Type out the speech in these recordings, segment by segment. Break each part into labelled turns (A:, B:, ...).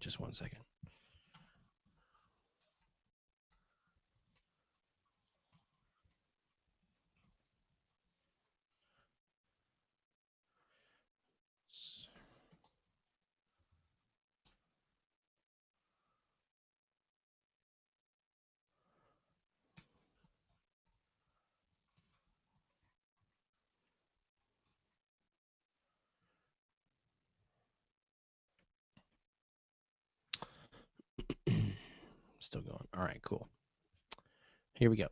A: Just 1 second. Still going. All right, cool. Here we go.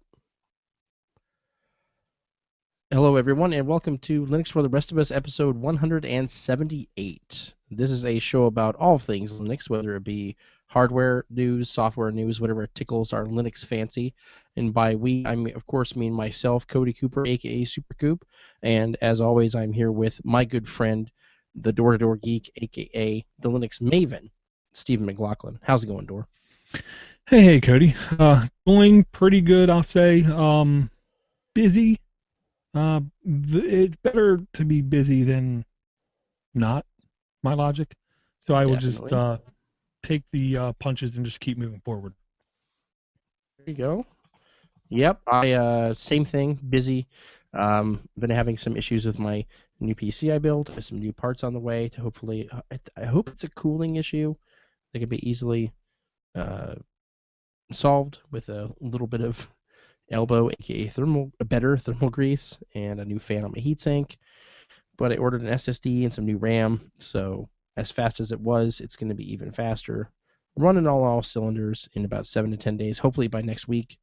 A: Hello, everyone, and welcome to Linux for the Rest of Us, episode 178. This is a show about all things Linux, whether it be hardware news, software news, whatever tickles our Linux fancy. And by we, I mean, of course, mean myself, Cody Cooper, aka Supercoop. And as always, I'm here with my good friend, the DoorToDoorGeek, aka the Linux Maven, Stephen McLaughlin. How's it going, Door?
B: Hey, Cody. Going pretty good, I'll say. Busy. It's better to be busy than not, my logic. So I will just
A: Definitely.
B: take the punches and just keep moving forward.
A: There you go. Yep, I same thing, busy. Been having some issues with my new PC I built. There's some new parts on the way to hopefully. I hope it's a cooling issue that can be easily uh, solved with a little bit of elbow, aka a better thermal grease, and a new fan on my heatsink. But I ordered an SSD and some new RAM, so as fast as it was, it's going to be even faster. Running all cylinders in about 7 to 10 days, hopefully by next week.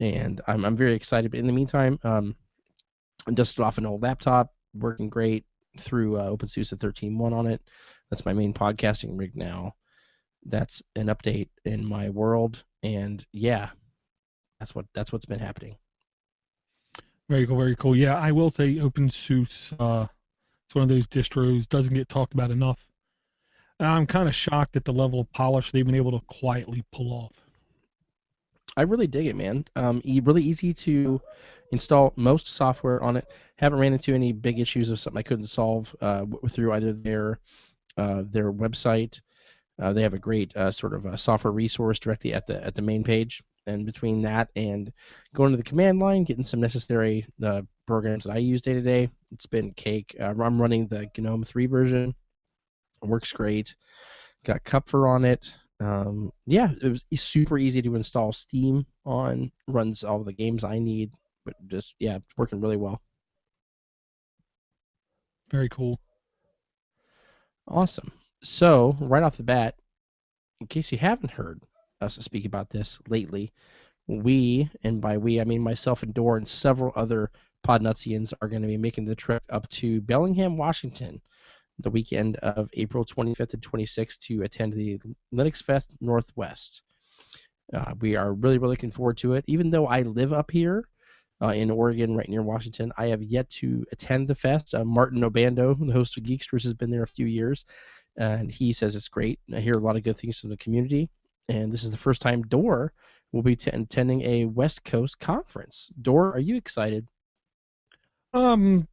A: And I'm very excited. But in the meantime, I dusted off an old laptop, working great through OpenSUSE 13.1 on it. That's my main podcasting rig now. That's an update in my world, and yeah, that's what's been happening.
B: Very cool, very cool. Yeah, I will say OpenSUSE, it's one of those distros, doesn't get talked about enough. I'm kind of shocked at the level of polish they've been able to quietly pull off.
A: I really dig it, man. Really easy to install most software on it. Haven't ran into any big issues of something I couldn't solve through either their website. They have a great sort of software resource directly at the main page. And between that and going to the command line, getting some necessary programs that I use day to day, it's been cake. I'm running the GNOME 3 version. It works great. Got Kupfer on it. Yeah, it was super easy to install Steam on. Runs all the games I need, but just yeah, working really well.
B: Very cool.
A: Awesome. So right off the bat, in case you haven't heard us speak about this lately, we, and by we I mean myself and Dor and several other Podnutsians, are going to be making the trip up to Bellingham, Washington, the weekend of April 25th and 26th to attend the Linux Fest Northwest. We are really looking forward to it. Even though I live up here in Oregon, right near Washington, I have yet to attend the fest. Martin Obando, the host of Geeksters, has been there a few years, and he says it's great. I hear a lot of good things from the community, and this is the first time Dor will be attending a West Coast conference. Dor, are you excited?
B: No,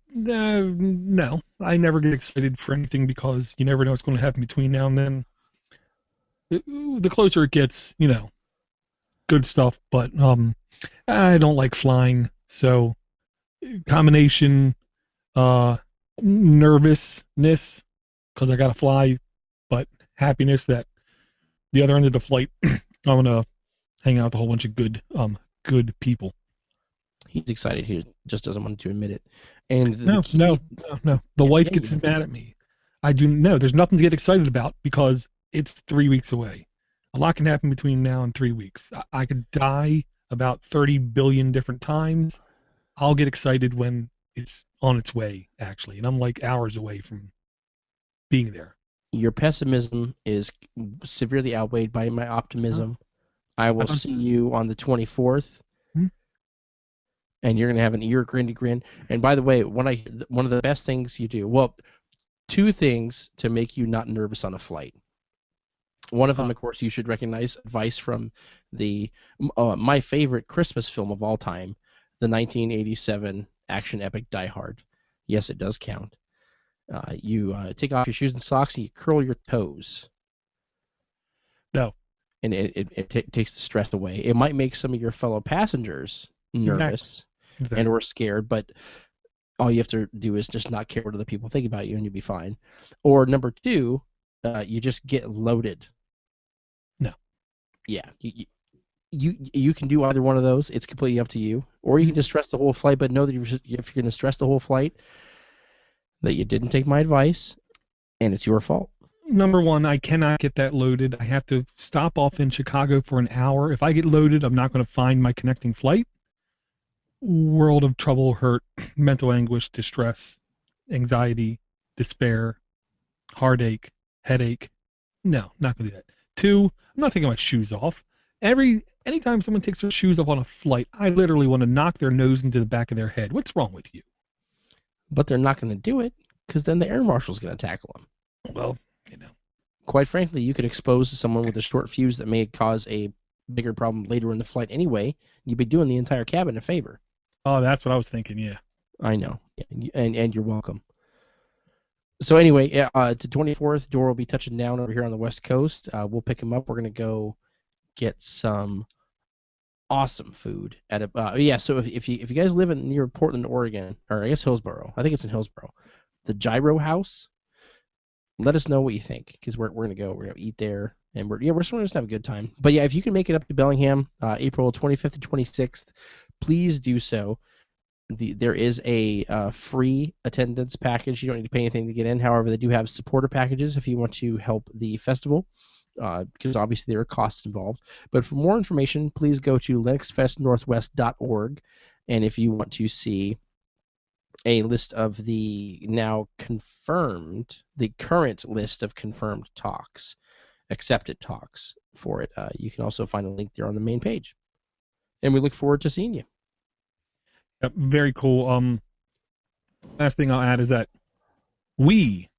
B: I never get excited for anything because you never know what's going to happen between now and then. The closer it gets, good stuff. But I don't like flying, so combination uh nervousness because I gotta fly, but happiness that the other end of the flight I'm gonna hang out with a whole bunch of good people.
A: He's excited. He just doesn't want to admit it. And the
B: No, no,
A: key,
B: no, no. The
A: yeah,
B: wife
A: yeah,
B: gets
A: you
B: mad at me. I do no. There's nothing to get excited about because it's 3 weeks away. A lot can happen between now and 3 weeks. I could die about 30 billion different times. I'll get excited when it's on its way, actually, and I'm like hours away from being there.
A: your pessimism is severely outweighed by my
B: Oh,
A: optimism. I
B: I
A: will
B: don't.
A: see you on the 24th,
B: Hmm?
A: and you're gonna have an ear grin to grin. And by the way, one of the best things you do, well, two things to make you not nervous on a flight. One of them,
B: Uh,
A: of course, you should recognize advice from the my favorite Christmas film of all time, the 1987 action epic Die Hard. Yes, it does count. You take off your shoes and socks and you curl your toes. and it takes the stress away. It might make some of your fellow passengers
B: Exactly.
A: nervous and
B: Exactly.
A: or scared, but all you have to do is just not care what other people think about you, and you'll be fine. Or number two, you just get loaded.
B: No.
A: Yeah, you can do either one of those. It's completely up to you. Or you can just stress the whole flight, but know that if you're going to stress the whole flight, that you didn't take my advice, and it's your fault.
B: Number one, I cannot get that loaded. I have to stop off in Chicago for an hour. If I get loaded, I'm not going to find my connecting flight. World of trouble, hurt, mental anguish, distress, anxiety, despair, heartache, headache. No, not going to do that. Two, I'm not taking my shoes off. Anytime someone takes their shoes off on a flight, I literally want to knock their nose into the back of their head. What's wrong with you?
A: But they're not going to do it because then the air marshal's going to tackle them.
B: Well, you know.
A: Quite frankly, you could expose someone with a short fuse that may cause a bigger problem later in the flight anyway. You'd be doing the entire cabin a favor.
B: Oh, that's what I was thinking. Yeah.
A: I know, yeah, and you're welcome. So anyway, to 24th, Door will be touching down over here on the West Coast. We'll pick him up. We're gonna go get some awesome food at a yeah. So if you guys live near Portland, Oregon, or I guess Hillsboro, I think it's in Hillsboro, the Gyro House. Let us know what you think because we're gonna go. We're gonna eat there, and we're just gonna have a good time. But yeah, if you can make it up to Bellingham, April 25th to 26th, please do so. There is a free attendance package. You don't need to pay anything to get in. However, they do have supporter packages if you want to help the festival, because obviously there are costs involved. But for more information, please go to linuxfestnorthwest.org, and if you want to see a list of the current list of confirmed talks, accepted talks for it, you can also find a link there on the main page. And we look forward to seeing you.
B: Yep, very cool. Last thing I'll add is that we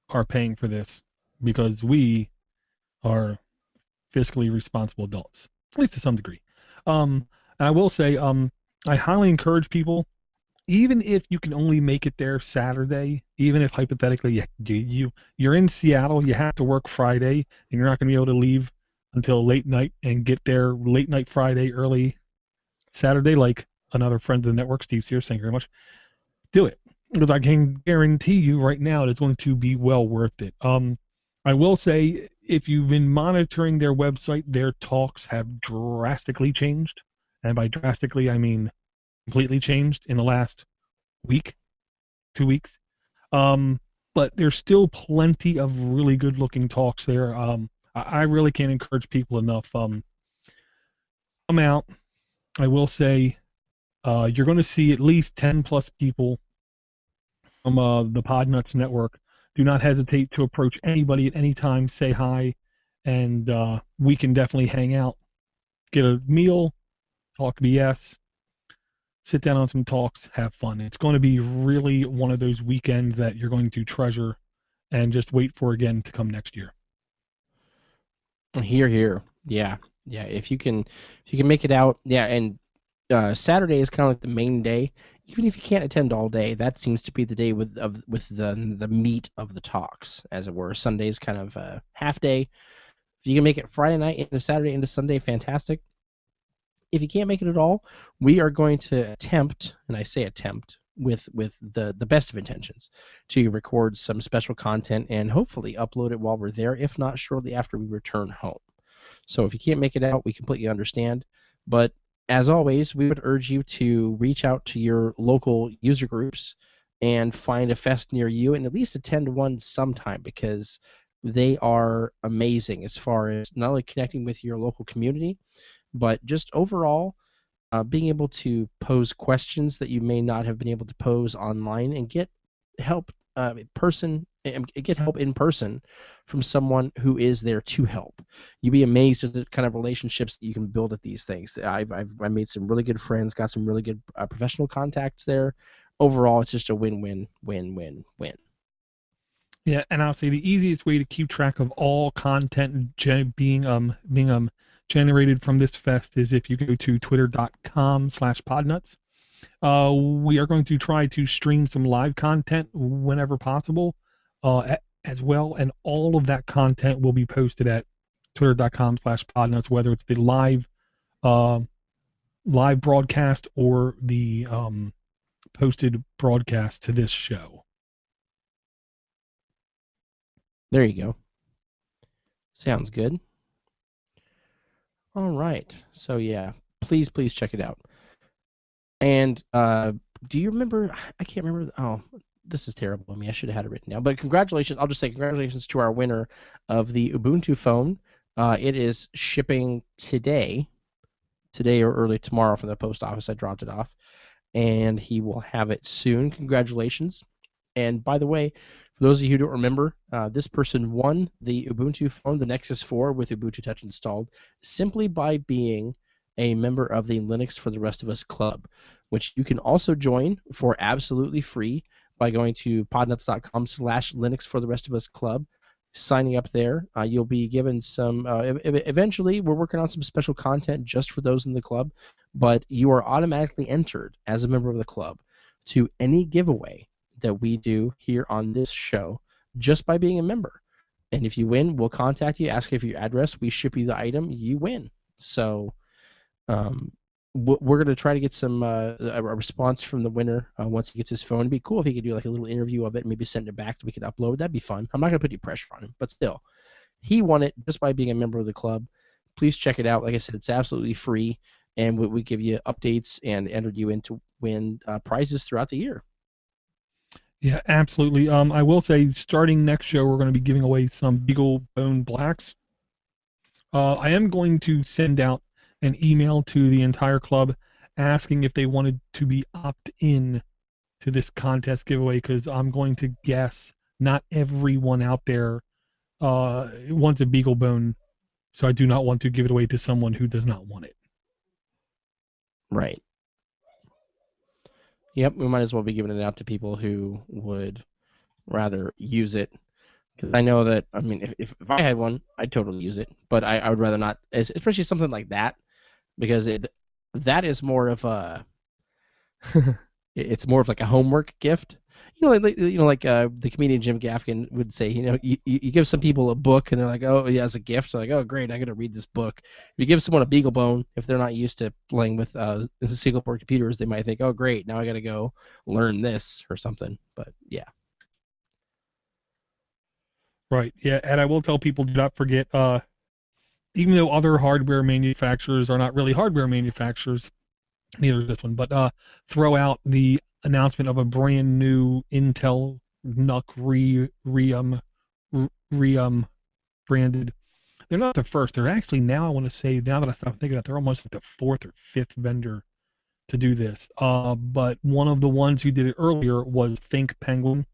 B: are paying for this because we are fiscally responsible adults, at least to some degree. I will say, I highly encourage people, even if you can only make it there Saturday, even if hypothetically you're in Seattle, you have to work Friday, and you're not going to be able to leave until late night and get there late night Friday, early Saturday, like another friend of the network, Steve Sears, thank you very much. Do it, because I can guarantee you right now it's going to be well worth it. I will say, if you've been monitoring their website, their talks have drastically changed, and by drastically I mean completely changed in the last week, 2 weeks. But there's still plenty of really good-looking talks there. I really can't encourage people enough. Come out. I will say, you're going to see at least 10 plus people from the Podnuts Network. Do not hesitate to approach anybody at any time. Say hi, and we can definitely hang out, get a meal, talk BS, sit down on some talks, have fun. It's going to be really one of those weekends that you're going to treasure and just wait for again to come next year.
A: Here. Yeah. If you can make it out, yeah, and Saturday is kind of like the main day. Even if you can't attend all day, that seems to be the day with the meat of the talks, as it were. Sunday's kind of a half day. If you can make it Friday night into Saturday into Sunday, fantastic. If you can't make it at all, we are going to attempt, and I say attempt with the best of intentions, to record some special content and hopefully upload it while we're there, if not shortly after we return home. So if you can't make it out, we completely understand. But as always, we would urge you to reach out to your local user groups and find a fest near you and at least attend one sometime, because they are amazing as far as not only connecting with your local community, but just overall being able to pose questions that you may not have been able to pose online and get help get help in person from someone who is there to help. You'd be amazed at the kind of relationships that you can build at these things. I made some really good friends, got some really good professional contacts there. Overall, it's just a win-win.
B: Yeah, and I'll say the easiest way to keep track of all content being generated from this fest is if you go to twitter.com/podnuts. We are going to try to stream some live content whenever possible, as well, and all of that content will be posted at twitter.com/podnuts, whether it's the uh, live broadcast or the posted broadcast to this show.
A: There you go. Sounds good. All right. So yeah, please check it out. And do you remember? I can't remember. Oh, this is terrible of me. I should have had it written down. But congratulations. I'll just say congratulations to our winner of the Ubuntu phone. It is shipping today or early tomorrow from the post office. I dropped it off, and he will have it soon. Congratulations. And by the way, for those of you who don't remember, this person won the Ubuntu phone, the Nexus 4 with Ubuntu Touch installed, simply by being a member of the Linux for the Rest of Us Club, which you can also join for absolutely free by going to podnuts.com/Linux for the Rest of Us Club. Signing up there, you'll be given some. Eventually, we're working on some special content just for those in the club, but you are automatically entered as a member of the club to any giveaway that we do here on this show just by being a member. And if you win, we'll contact you, ask you for your address, we ship you the item, you win. So we're going to try to get some a response from the winner once he gets his phone. It'd be cool if he could do like a little interview of it and maybe send it back so we could upload. That'd be fun. I'm not going to put any pressure on him, but still. He won it just by being a member of the club. Please check it out. Like I said, it's absolutely free, and we give you updates and enter you in to win prizes throughout the year.
B: Yeah, absolutely. I will say, starting next show, we're going to be giving away some Beagle Bone Blacks. I am going to send out an email to the entire club asking if they wanted to be opt-in to this contest giveaway, because I'm going to guess not everyone out there wants a Beagle Bone, so I do not want to give it away to someone who does not want it.
A: Right. Yep, we might as well be giving it out to people who would rather use it. Because I know that, I mean, if I had one, I'd totally use it. But I would rather not, especially something like that, because that is more of a, it's more of like a homework gift. Like the comedian Jim Gaffigan would say, you give some people a book and they're like, oh yeah, as a gift, so like, oh great, I'm gonna read this book. If you give someone a Beagle Bone, if they're not used to playing with single board computers, they might think, oh great, now I gotta go learn this or something. But yeah.
B: Right. Yeah, and I will tell people, do not forget, even though other hardware manufacturers are not really hardware manufacturers, neither is this one, but throw out the announcement of a brand new Intel NUC Reum branded. They're not the first. They're actually now, I want to say, now that I stop thinking about it, they're almost like the fourth or fifth vendor to do this. But one of the ones who did it earlier was Think Penguin.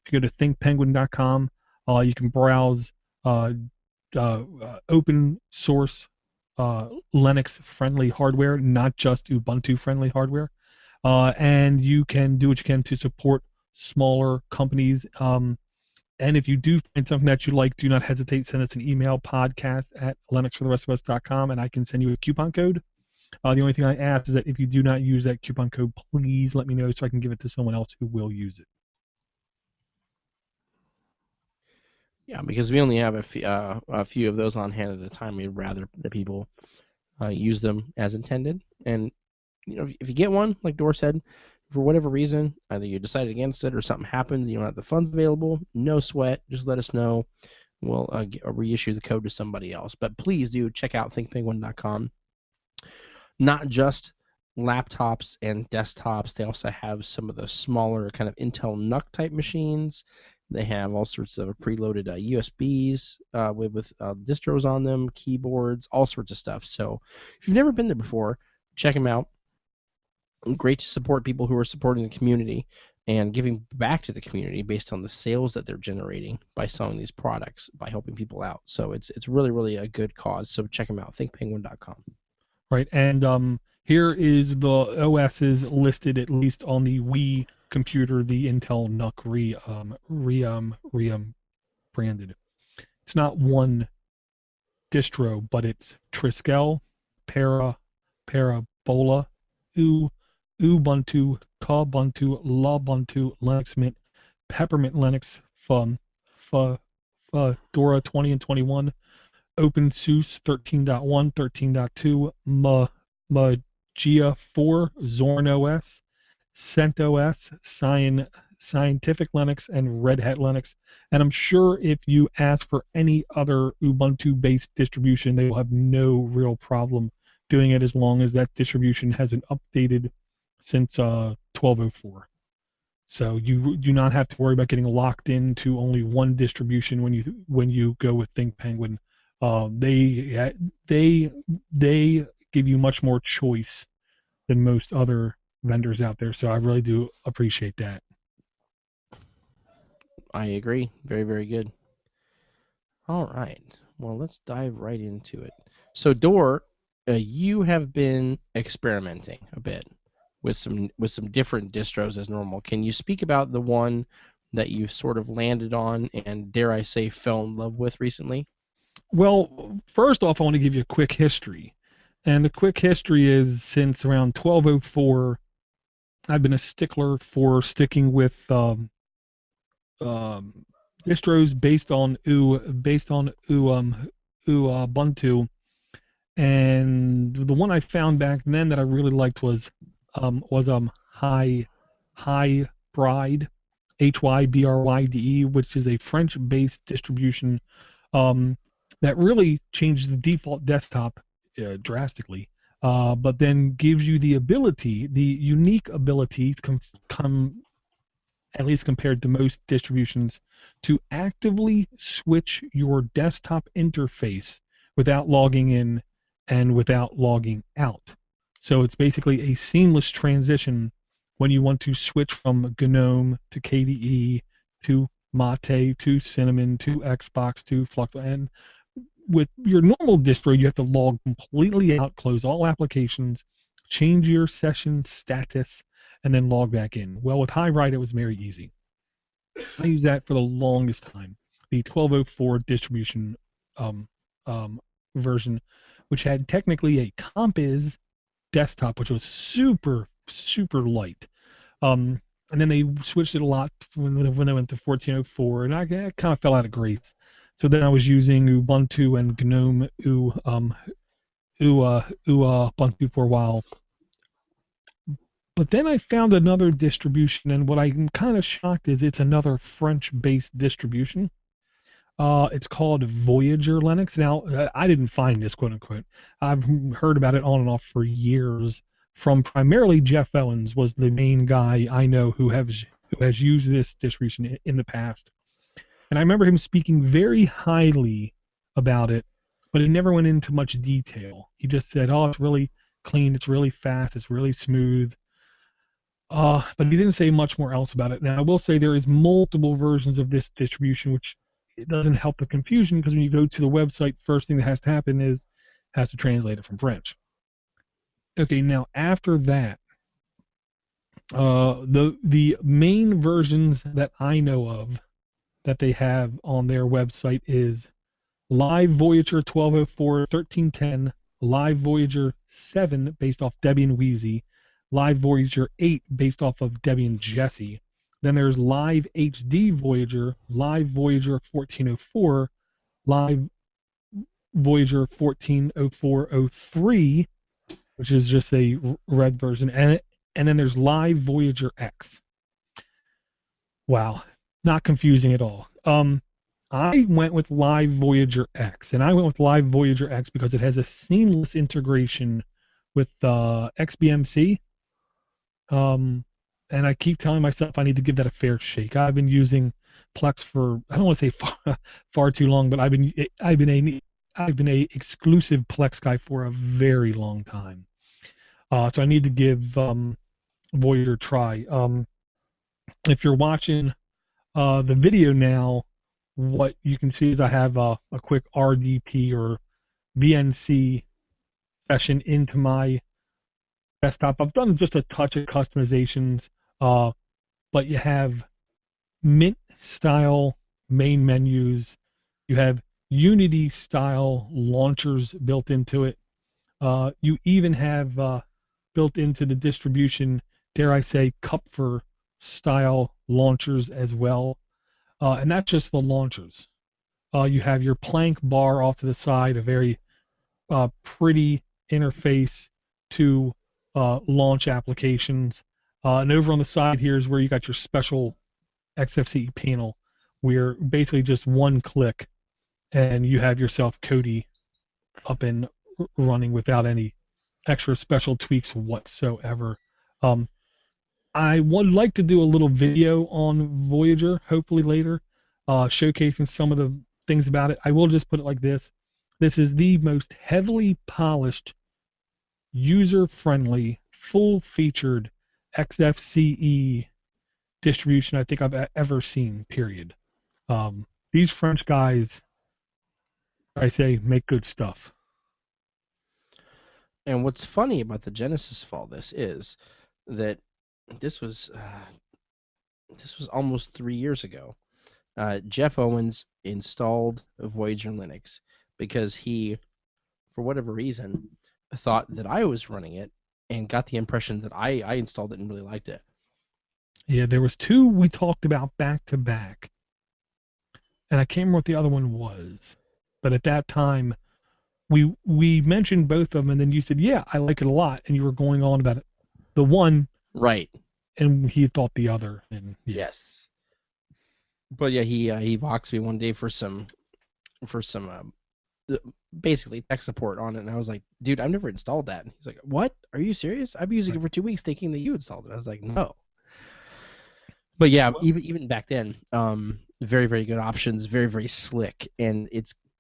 B: If you go to thinkpenguin.com, you can browse open source Linux friendly hardware, not just Ubuntu friendly hardware. And you can do what you can to support smaller companies. And if you do find something that you like, do not hesitate. Send us an email, podcast@linuxfortherestofus.com, and I can send you a coupon code. The only thing I ask is that if you do not use that coupon code, please let me know so I can give it to someone else who will use it.
A: Yeah, because we only have a few of those on hand at a time. We'd rather that people use them as intended. And if you get one, like Dor said, for whatever reason, either you decided against it or something happens, you don't have the funds available, no sweat. Just let us know. We'll reissue the code to somebody else. But please do check out thinkpenguin.com. Not just laptops and desktops. They also have some of the smaller kind of Intel NUC type machines. They have all sorts of preloaded USBs with distros on them, keyboards, all sorts of stuff. So if you've never been there before, check them out. Great to support people who are supporting the community and giving back to the community based on the sales that they're generating by selling these products, by helping people out. So it's really, really a good cause. So check them out, thinkpenguin.com.
B: Right, and here is the OSs listed, at least on the Wii computer, the Intel NUC Reum branded. It's not one distro, but it's Triskel, Parabola, Ubuntu, Kubuntu, Lubuntu, Linux Mint, Peppermint Linux, Fedora 20 and 21, OpenSUSE 13.1, 13.2, Magia 4, Zorn OS, CentOS, Scientific Linux, and Red Hat Linux. And I'm sure if you ask for any other Ubuntu-based distribution, they will have no real problem doing it as long as that distribution has been updated since 1204. So you do not have to worry about getting locked into only one distribution when you go with Think Penguin. They give you much more choice than most other vendors out there. So I really do appreciate that.
A: I agree. Very, very good. All right. Well, let's dive right into it. So, Door, you have been experimenting a bit with some different distros as normal. Can you speak about the one that you sort of landed on and, dare I say, fell in love with recently?
B: Well, first off, I want to give you a quick history. And the quick history is since around 1204, I've been a stickler for sticking with um, distros based on Ubuntu. And the one I found back then that I really liked was High Bride, Hybryde, which is a French-based distribution um, that really changed the default desktop drastically, but then gives you the unique ability to come at least compared to most distributions, to actively switch your desktop interface without logging in and without logging out. So it's basically a seamless transition when you want to switch from GNOME to KDE to Mate to Cinnamon to Xbox to Flux. And with your normal distro, you have to log completely out, close all applications, change your session status, and then log back in. Well, with HighWrite, it was very easy. I used that for the longest time. The 1204 distribution um, um, version, which had technically a Compiz desktop, which was super, super light. And then they switched it a lot when they went to 1404, and I kind of fell out of grace. So then I was using Ubuntu and GNOME Ubuntu for a while. But then I found another distribution, and what I'm kind of shocked is it's another French-based distribution. It's called Voyager Linux. Now, I didn't find this, quote unquote. I've heard about it on and off for years from primarily Jeff Owens was the main guy I know who has used this distribution in the past. And I remember him speaking very highly about it, but he never went into much detail. He just said, "Oh, it's really clean, it's really fast, it's really smooth." But he didn't say much more else about it. Now, I will say there is multiple versions of this distribution, which it doesn't help the confusion because when you go to the website, first thing that has to happen is has to translate it from French. Okay, now after that, the main versions that I know of that they have on their website is Live Voyager 1204 1310, Live Voyager 7 based off Debian Wheezy, Live Voyager 8 based off of Debian Jessie. Then there's Live HD Voyager, Live Voyager 1404, Live Voyager 140403, which is just a red version, and then there's Live Voyager X. Wow, not confusing at all. I went with Live Voyager X, and I went with Live Voyager X because it has a seamless integration with XBMC. And I keep telling myself I need to give that a fair shake. I've been using Plex for I don't want to say far too long, but I've been a exclusive Plex guy for a very long time. So I need to give Voyager a try. If you're watching the video now, what you can see is I have a quick RDP or VNC session into my desktop. I've done just a touch of customizations, but you have Mint style main menus. You have Unity style launchers built into it. You even have built into the distribution, dare I say, Kupfer style launchers as well. And not just the launchers. You have your plank bar off to the side, a very pretty interface to launch applications. And over on the side here is where you got your special XFCE panel, where basically just one click and you have yourself Cody up and running without any extra special tweaks whatsoever. Um, I would like to do a little video on Voyager, hopefully later, showcasing some of the things about it. I will just put it like this. This is the most heavily polished, user-friendly, full-featured XFCE distribution I think I've ever seen, period. These French guys, I say, make good stuff.
A: And what's funny about the genesis of all this is that this was this was almost 3 years ago. Jeff Owens installed Voyager Linux because he, for whatever reason, thought that I was running it and got the impression that I installed it and really liked it.
B: Yeah, there was two we talked about back to back, and I can't remember what the other one was. But at that time, we mentioned both of them, and then you said, "Yeah, I like it a lot," and you were going on about it. The one,
A: Right.
B: and he thought the other, and yeah,
A: Yes. But yeah, he boxed me one day for some basically tech support on it, and I was like, dude, I've never installed that. And he's like, what? Are you serious? I've been using it
B: right.
A: for 2 weeks, thinking that you installed it. I was like, no. But yeah,
B: Well,
A: even back then, very very good options, very very slick, and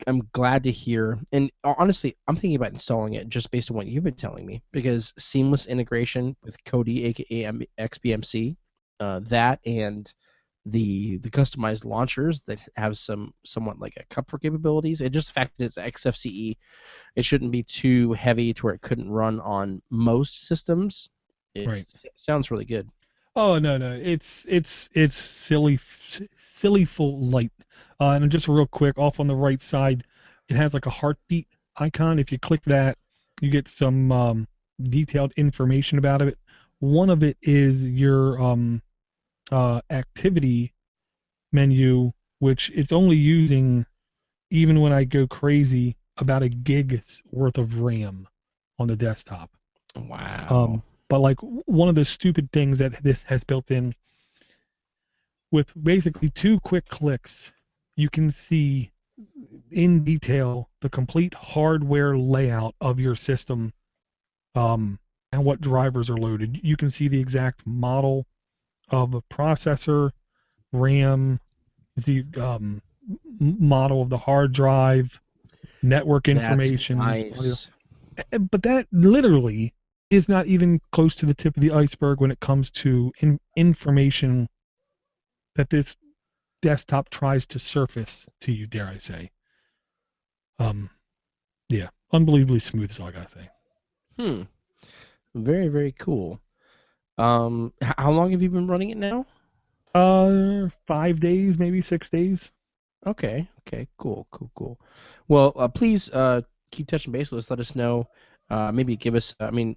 A: I'm glad to hear. And honestly, I'm thinking about installing it just based on what you've been telling me, because seamless integration with Cody, aka XBMC, that and the customized launchers that have somewhat like a comfort capabilities, and just the fact that it's XFCE, it shouldn't be too heavy to where it couldn't run on most systems. It
B: right.
A: sounds really good.
B: Oh no, no, it's silly full light. And just real quick, off on the right side, it has like a heartbeat icon. If you click that, you get some detailed information about it. One of it is your activity menu, which it's only using, even when I go crazy, about a gig's worth of RAM on the desktop.
A: Wow.
B: But like one of the stupid things that this has built in, with basically two quick clicks, you can see in detail the complete hardware layout of your system, and what drivers are loaded. You can see the exact model of a processor, RAM, the model of the hard drive, network
A: That's
B: information, audio.
A: nice.
B: But that literally is not even close to the tip of the iceberg when it comes to information that this desktop tries to surface to you, dare I say. Um, yeah, unbelievably smooth is all I gotta say.
A: Hmm. Very, very cool. How long have you been running it now?
B: 5 days, maybe 6 days.
A: Okay. Okay. Cool. Cool. Cool. Well, please keep touching base with us. Let us know. Maybe give us. I mean,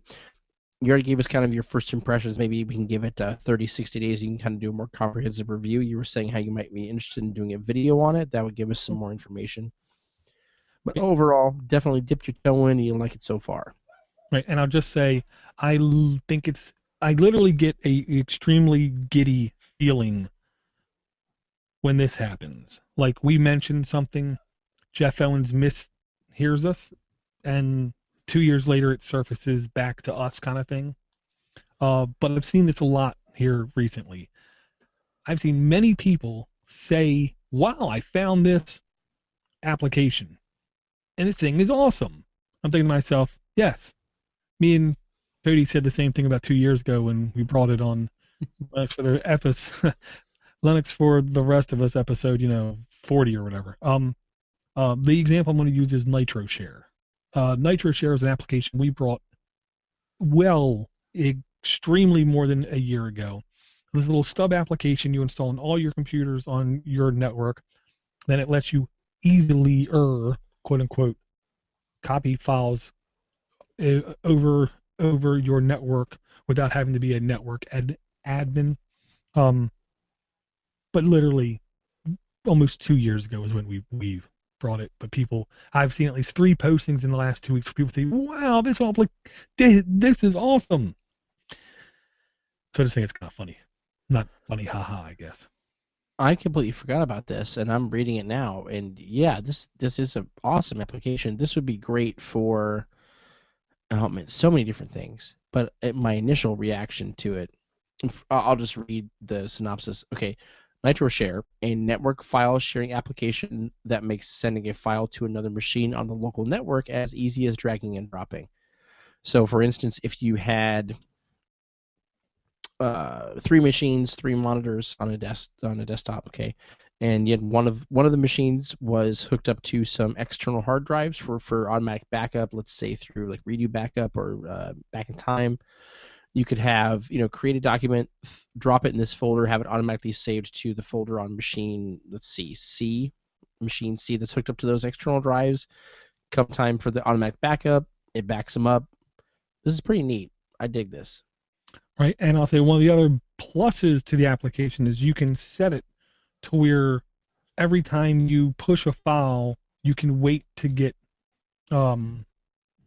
A: you already gave us kind of your first impressions. Maybe we can give it 30, 60 days. You can kind of do a more comprehensive review. You were saying how you might be interested in doing a video on it. That would give us some more information. But overall, definitely dipped your toe in and you like it so far.
B: Right, and I'll just say, think it's. I literally get a extremely giddy feeling when this happens. Like we mentioned something, Jeff Owens mishears us, and 2 years later it surfaces back to us, kind of thing. But I've seen this a lot here recently. I've seen many people say, "Wow, I found this application, and this thing is awesome." I'm thinking to myself, "Yes, me and Cody said the same thing about 2 years ago when we brought it on Linux for the episode, Linux for the rest of us episode, 40 or whatever." The example I'm going to use is NitroShare. NitroShare is an application we brought well extremely more than a year ago. This little stub application you install on all your computers on your network. Then it lets you easily, quote unquote, copy files over your network without having to be a network admin. Um, but literally, almost 2 years ago is when we brought it. But I've seen at least 3 postings in the last 2 weeks where people say, "Wow, this is awesome." So I just think it's kind of funny, not funny, haha, I guess.
A: I completely forgot about this, and I'm reading it now. And yeah, this is an awesome application. This would be great for so many different things. But my initial reaction to it, I'll just read the synopsis. Okay, NitroShare, a network file sharing application that makes sending a file to another machine on the local network as easy as dragging and dropping. So, for instance, if you had 3 machines, 3 monitors on a desktop, okay, and yet one of the machines was hooked up to some external hard drives for automatic backup, let's say through like redo backup or back in time. You could have create a document, drop it in this folder, have it automatically saved to the folder on machine, let's see, machine C that's hooked up to those external drives. Come time for the automatic backup, it backs them up. This is pretty neat. I dig this.
B: Right. And I'll say one of the other pluses to the application is you can set it to where every time you push a file, you can wait to get um,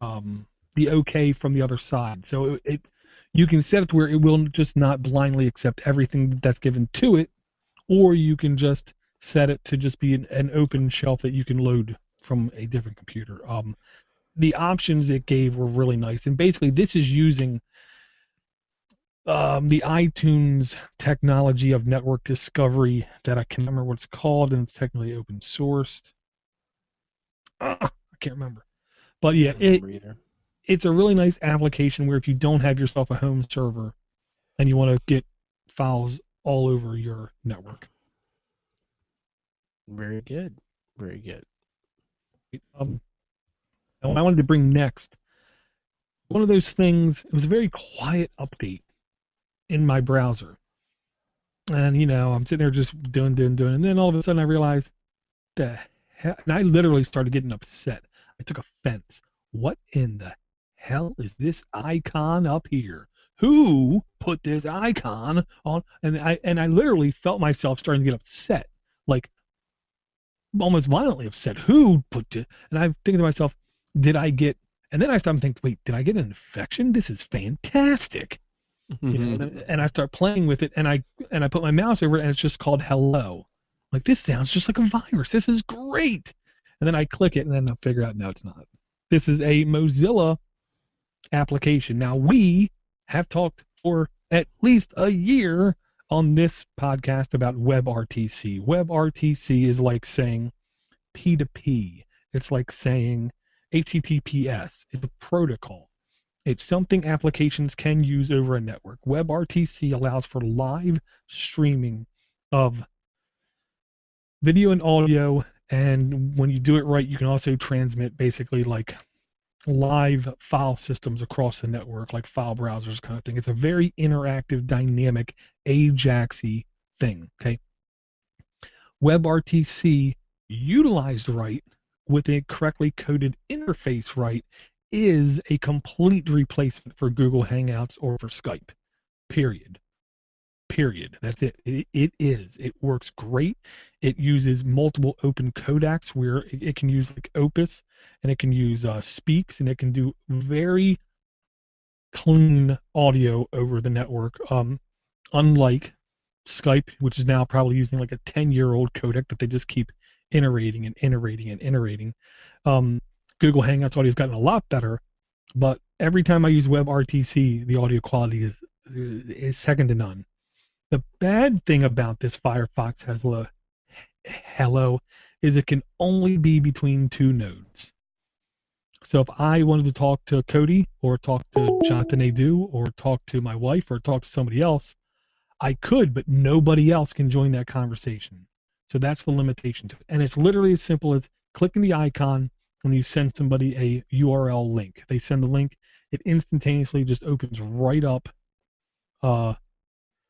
B: the okay from the other side. So you can set it to where it will just not blindly accept everything that's given to it, or you can just set it to just be an open shelf that you can load from a different computer. The options it gave were really nice, and basically this is using the iTunes technology of network discovery that I can't remember what it's called, and it's technically open sourced. I can't remember. But yeah, it's a really nice application where if you don't have yourself a home server and you want to get files all over your network.
A: Very good. Very good.
B: And what I wanted to bring next, one of those things, it was a very quiet update in my browser. And, I'm sitting there just doing. And then all of a sudden I realized, the hell? And I literally started getting upset. I took offense. What in the hell is this icon up here? Who put this icon on? And I literally felt myself starting to get upset, like almost violently upset. Who put it? And I'm thinking to myself, did I get? And then I started thinking, wait, did I get an infection? This is fantastic. And I start playing with it, and I put my mouse over it, and it's just called hello. Like, this sounds just like a virus. This is great. And then I click it, and then I'll figure out, no, it's not. This is a Mozilla application. Now, we have talked for at least a year on this podcast about WebRTC. WebRTC is like saying P2P. It's like saying HTTPS. It's a protocol. It's something applications can use over a network. WebRTC allows for live streaming of video and audio, and when you do it right, you can also transmit basically like live file systems across the network, like file browsers kind of thing. It's a very interactive, dynamic, Ajaxy thing, okay? WebRTC utilized right with a correctly coded interface right is a complete replacement for Google Hangouts or for Skype. Period. That's it. It is. It works great. It uses multiple open codecs where it can use like Opus, and it can use Speaks, and it can do very clean audio over the network. Unlike Skype, which is now probably using like a 10-year-old codec that they just keep iterating. Google Hangouts audio has gotten a lot better, but every time I use WebRTC, the audio quality is second to none. The bad thing about this Firefox Hello is it can only be between 2 nodes. So if I wanted to talk to Cody or talk to Jonathan Adu or talk to my wife or talk to somebody else, I could, but nobody else can join that conversation. So that's the limitation to it. And it's literally as simple as clicking the icon and you send somebody a URL link. They send the link, it instantaneously just opens right up.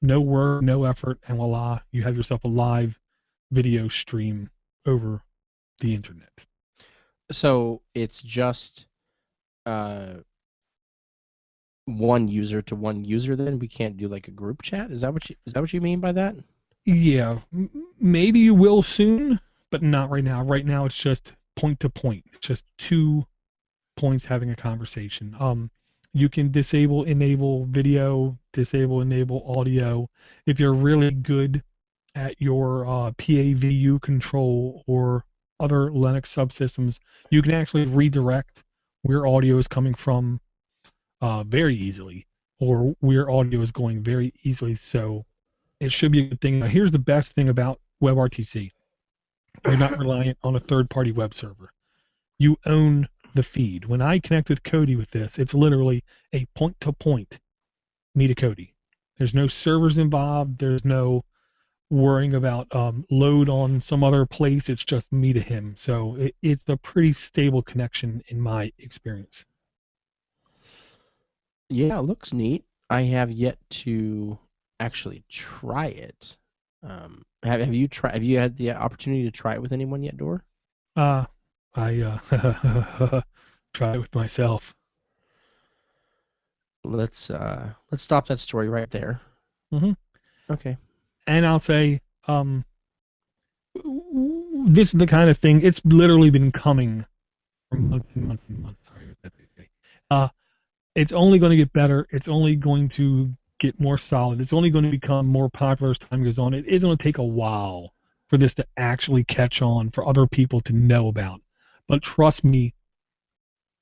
B: No work, no effort, and voila, you have yourself a live video stream over the internet.
A: So it's just one user to one user. Then we can't do like a group chat. Is that what you mean by that?
B: Yeah, maybe you will soon, but not right now. Right now, it's just point to point. It's just 2 points having a conversation. You can enable video, enable audio. If you're really good at your PAVU control or other Linux subsystems, you can actually redirect where audio is coming from very easily, or where audio is going very easily. So it should be a good thing. Now, here's the best thing about WebRTC. You're not reliant on a third-party web server. You own the feed. When I connect with Cody with this, it's literally a point-to-point me to Cody. There's no servers involved. There's no worrying about load on some other place. It's just me to him. So it's a pretty stable connection in my experience.
A: Yeah, it looks neat. I have yet to actually try it. Have you tried? Have you had the opportunity to try it with anyone yet, Door?
B: Uh, I try it with myself.
A: Let's stop that story right there.
B: Hmm.
A: Okay.
B: And I'll say, this is the kind of thing, it's literally been coming for months and months and months. Sorry, uh, it's only going to get better. It's only going to get more solid. It's only going to become more popular as time goes on. It is going to take a while for this to actually catch on, for other people to know about. But trust me,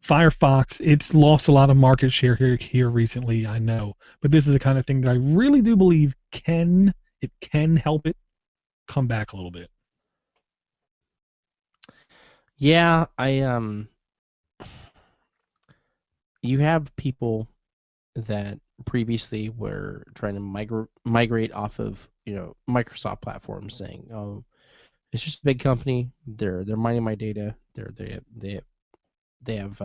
B: Firefox, it's lost a lot of market share here recently, I know. But this is the kind of thing that I really do believe can help it come back a little bit.
A: Yeah, you have people that previously were trying to migrate off of, Microsoft platforms, saying, "Oh, it's just a big company. They're mining my data. They have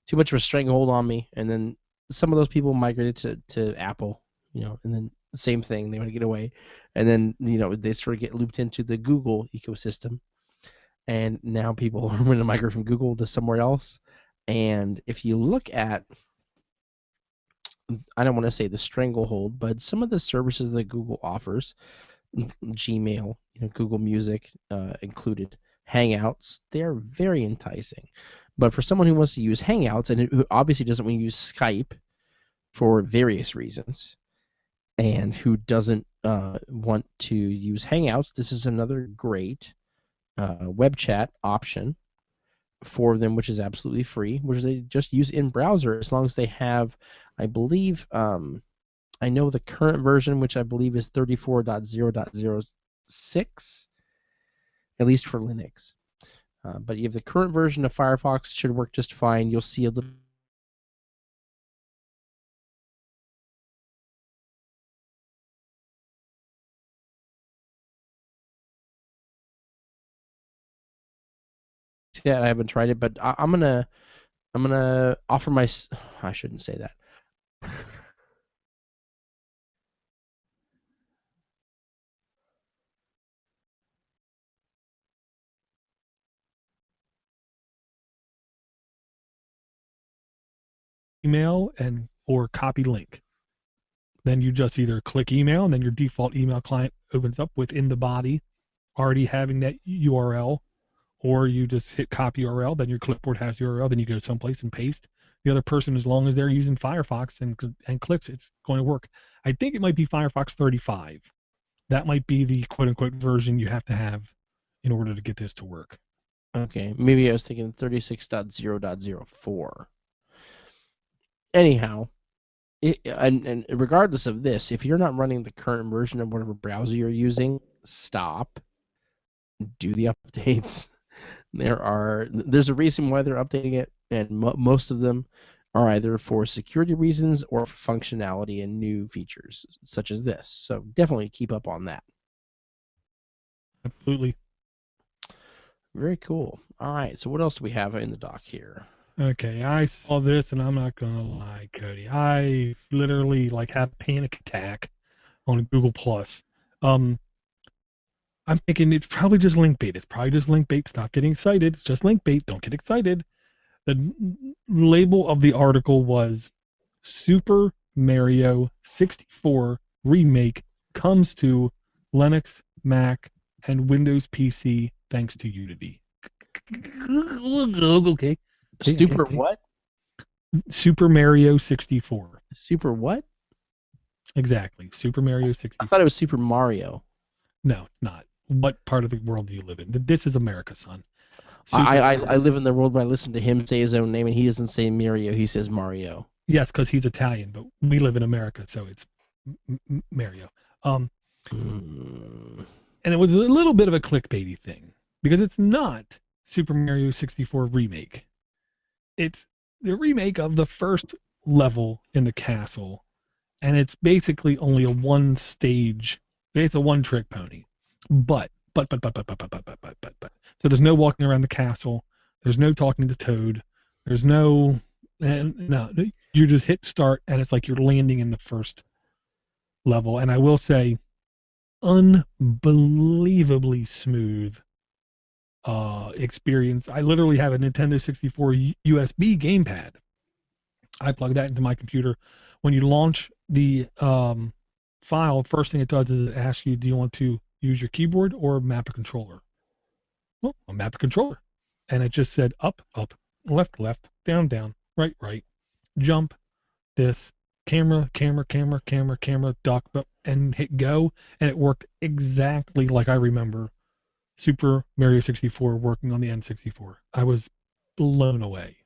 A: too much of a stranglehold on me." And then some of those people migrated to Apple, and then same thing. They want to get away, and then they sort of get looped into the Google ecosystem, and now people are going to migrate from Google to somewhere else. And if you look at, I don't want to say the stranglehold, but some of the services that Google offers, Gmail, Google Music included, Hangouts, they're very enticing. But for someone who wants to use Hangouts and who obviously doesn't want to use Skype for various reasons, and who doesn't want to use Hangouts, this is another great web chat option for them, which is absolutely free, which they just use in browser as long as they have, I believe, I know the current version, which I believe is 34.0.06, at least for Linux. But you have the current version of Firefox, should work just fine. You'll see a little that I haven't tried it, but I'm gonna offer my. I shouldn't say that.
B: Email and or copy link. Then you just either click email and then your default email client opens up within the body already having that URL, or you just hit copy URL, then your clipboard has the URL, then you go someplace and paste. The other person, as long as they're using Firefox and clicks, it's going to work. I think it might be Firefox 35. That might be the quote unquote version you have to have in order to get this to work.
A: Okay, maybe I was thinking 36.0.04. Anyhow, and regardless of this, if you're not running the current version of whatever browser you're using, stop. Do the updates. There's a reason why they're updating it, and most of them are either for security reasons or functionality and new features such as this. So definitely keep up on that.
B: Absolutely.
A: Very cool. All right, so what else do we have in the dock here?
B: Okay, I saw this and I'm not gonna lie, Cody. I literally had a panic attack on Google Plus. Um, I'm thinking it's probably just link bait. It's probably just link bait. Stop getting excited. It's just link bait. Don't get excited. The label of the article was Super Mario 64 remake comes to Linux, Mac, and Windows PC thanks to Unity. Okay. Okay, okay,
A: Super
B: okay.
A: what?
B: Super Mario 64.
A: Super what?
B: Exactly. Super Mario
A: I thought
B: 64.
A: it was Super Mario.
B: No, it's not. What part of the world do you live in? This is America, son.
A: I,
B: Super
A: I
B: Mario.
A: I live in the world where I listen to him say his own name, and he doesn't say Mario. He says Mario.
B: Yes, because he's Italian, but we live in America, so it's Mario. Um,
A: Mm.
B: and it was a little bit of a clickbaity thing because it's not Super Mario 64 remake. It's the remake of the first level in the castle, and it's basically only a one stage. It's a one trick pony. But. So there's no walking around the castle. There's no talking to Toad. There's no, no. You just hit start, and it's like you're landing in the first level. And I will say, unbelievably smooth experience. I literally have a Nintendo 64 USB gamepad. I plug that into my computer. When you launch the file, first thing it does is it asks you, do you want to use your keyboard or map a controller? Well, I'll map a controller. And it just said up, up, left, left, down, down, right, right, jump, this, camera, camera, camera, camera, camera, duck, and hit go. And it worked exactly like I remember Super Mario 64 working on the N64. I was blown away.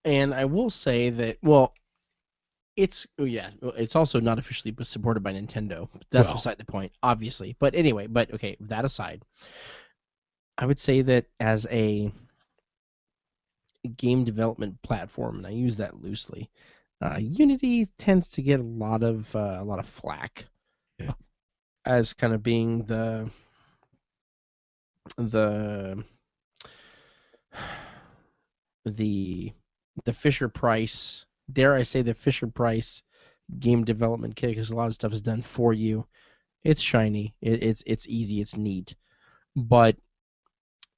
A: And I will say that, well, it's also not officially supported by Nintendo. That's
B: Well,
A: beside the point, obviously. But anyway, but okay, that aside, I would say that as a game development platform, and I use that loosely, Unity tends to get a lot of flack
B: yeah,
A: as kind of being the the the Fisher Price, dare I say, the Fisher Price game development kit, because a lot of stuff is done for you. It's shiny, it's easy, it's neat, but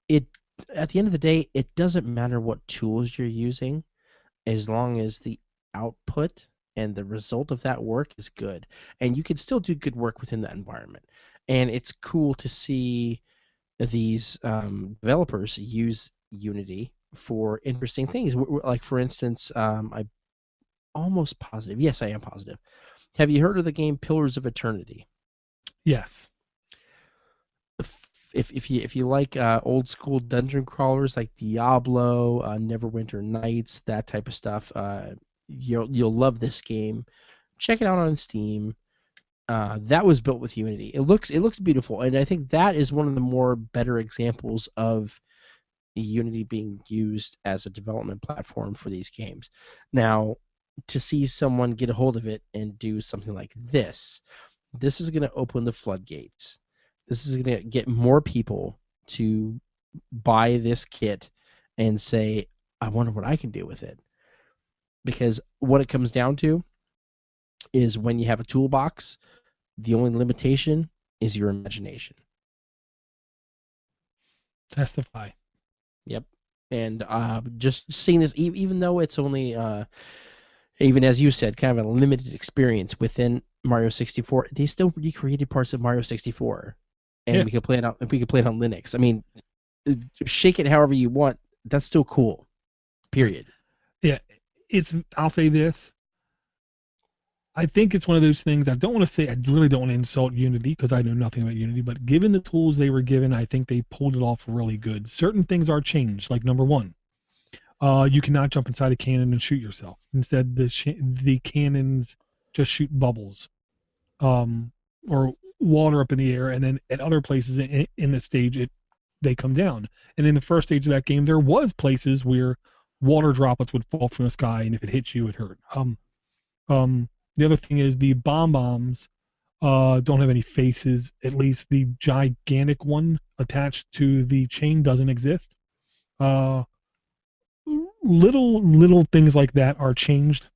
A: it at the end of the day, it doesn't matter what tools you're using as long as the output and the result of that work is good. And you can still do good work within that environment. And it's cool to see these developers use Unity for interesting things. Like, for instance, I'm almost positive. Yes, I am positive. Have you heard of the game Pillars of Eternity?
B: yes,
A: If you like old school dungeon crawlers like Diablo, Neverwinter Nights, that type of stuff, you'll love this game. Check it out on Steam. That was built with Unity. It looks beautiful, and I think that is one of the more better examples of Unity being used as a development platform for these games. Now, to see someone get a hold of it and do something like this is going to open the floodgates. This is going to get more people to buy this kit and say, I wonder what I can do with it. Because what it comes down to is when you have a toolbox, the only limitation is your imagination.
B: testify.
A: Yep. And just seeing this, even though it's only, even as you said, kind of a limited experience within Mario 64, they still recreated parts of Mario 64, and
B: Yeah,
A: we could play it on Linux. I mean, shake it however you want. That's still cool. Period.
B: yeah. It's. I'll say this. I think it's one of those things. I don't want to say. I really don't want to insult Unity because I know nothing about Unity. But given the tools they were given, I think they pulled it off really good. Certain things are changed. Like number one, you cannot jump inside a cannon and shoot yourself. Instead, the cannons just shoot bubbles, or water up in the air, and then at other places in the stage, they come down. And in the first stage of that game, there was places where water droplets would fall from the sky, and if it hit you, it hurt. The other thing is the bombs don't have any faces. At least the gigantic one attached to the chain doesn't exist. Uh, little things like that are changed.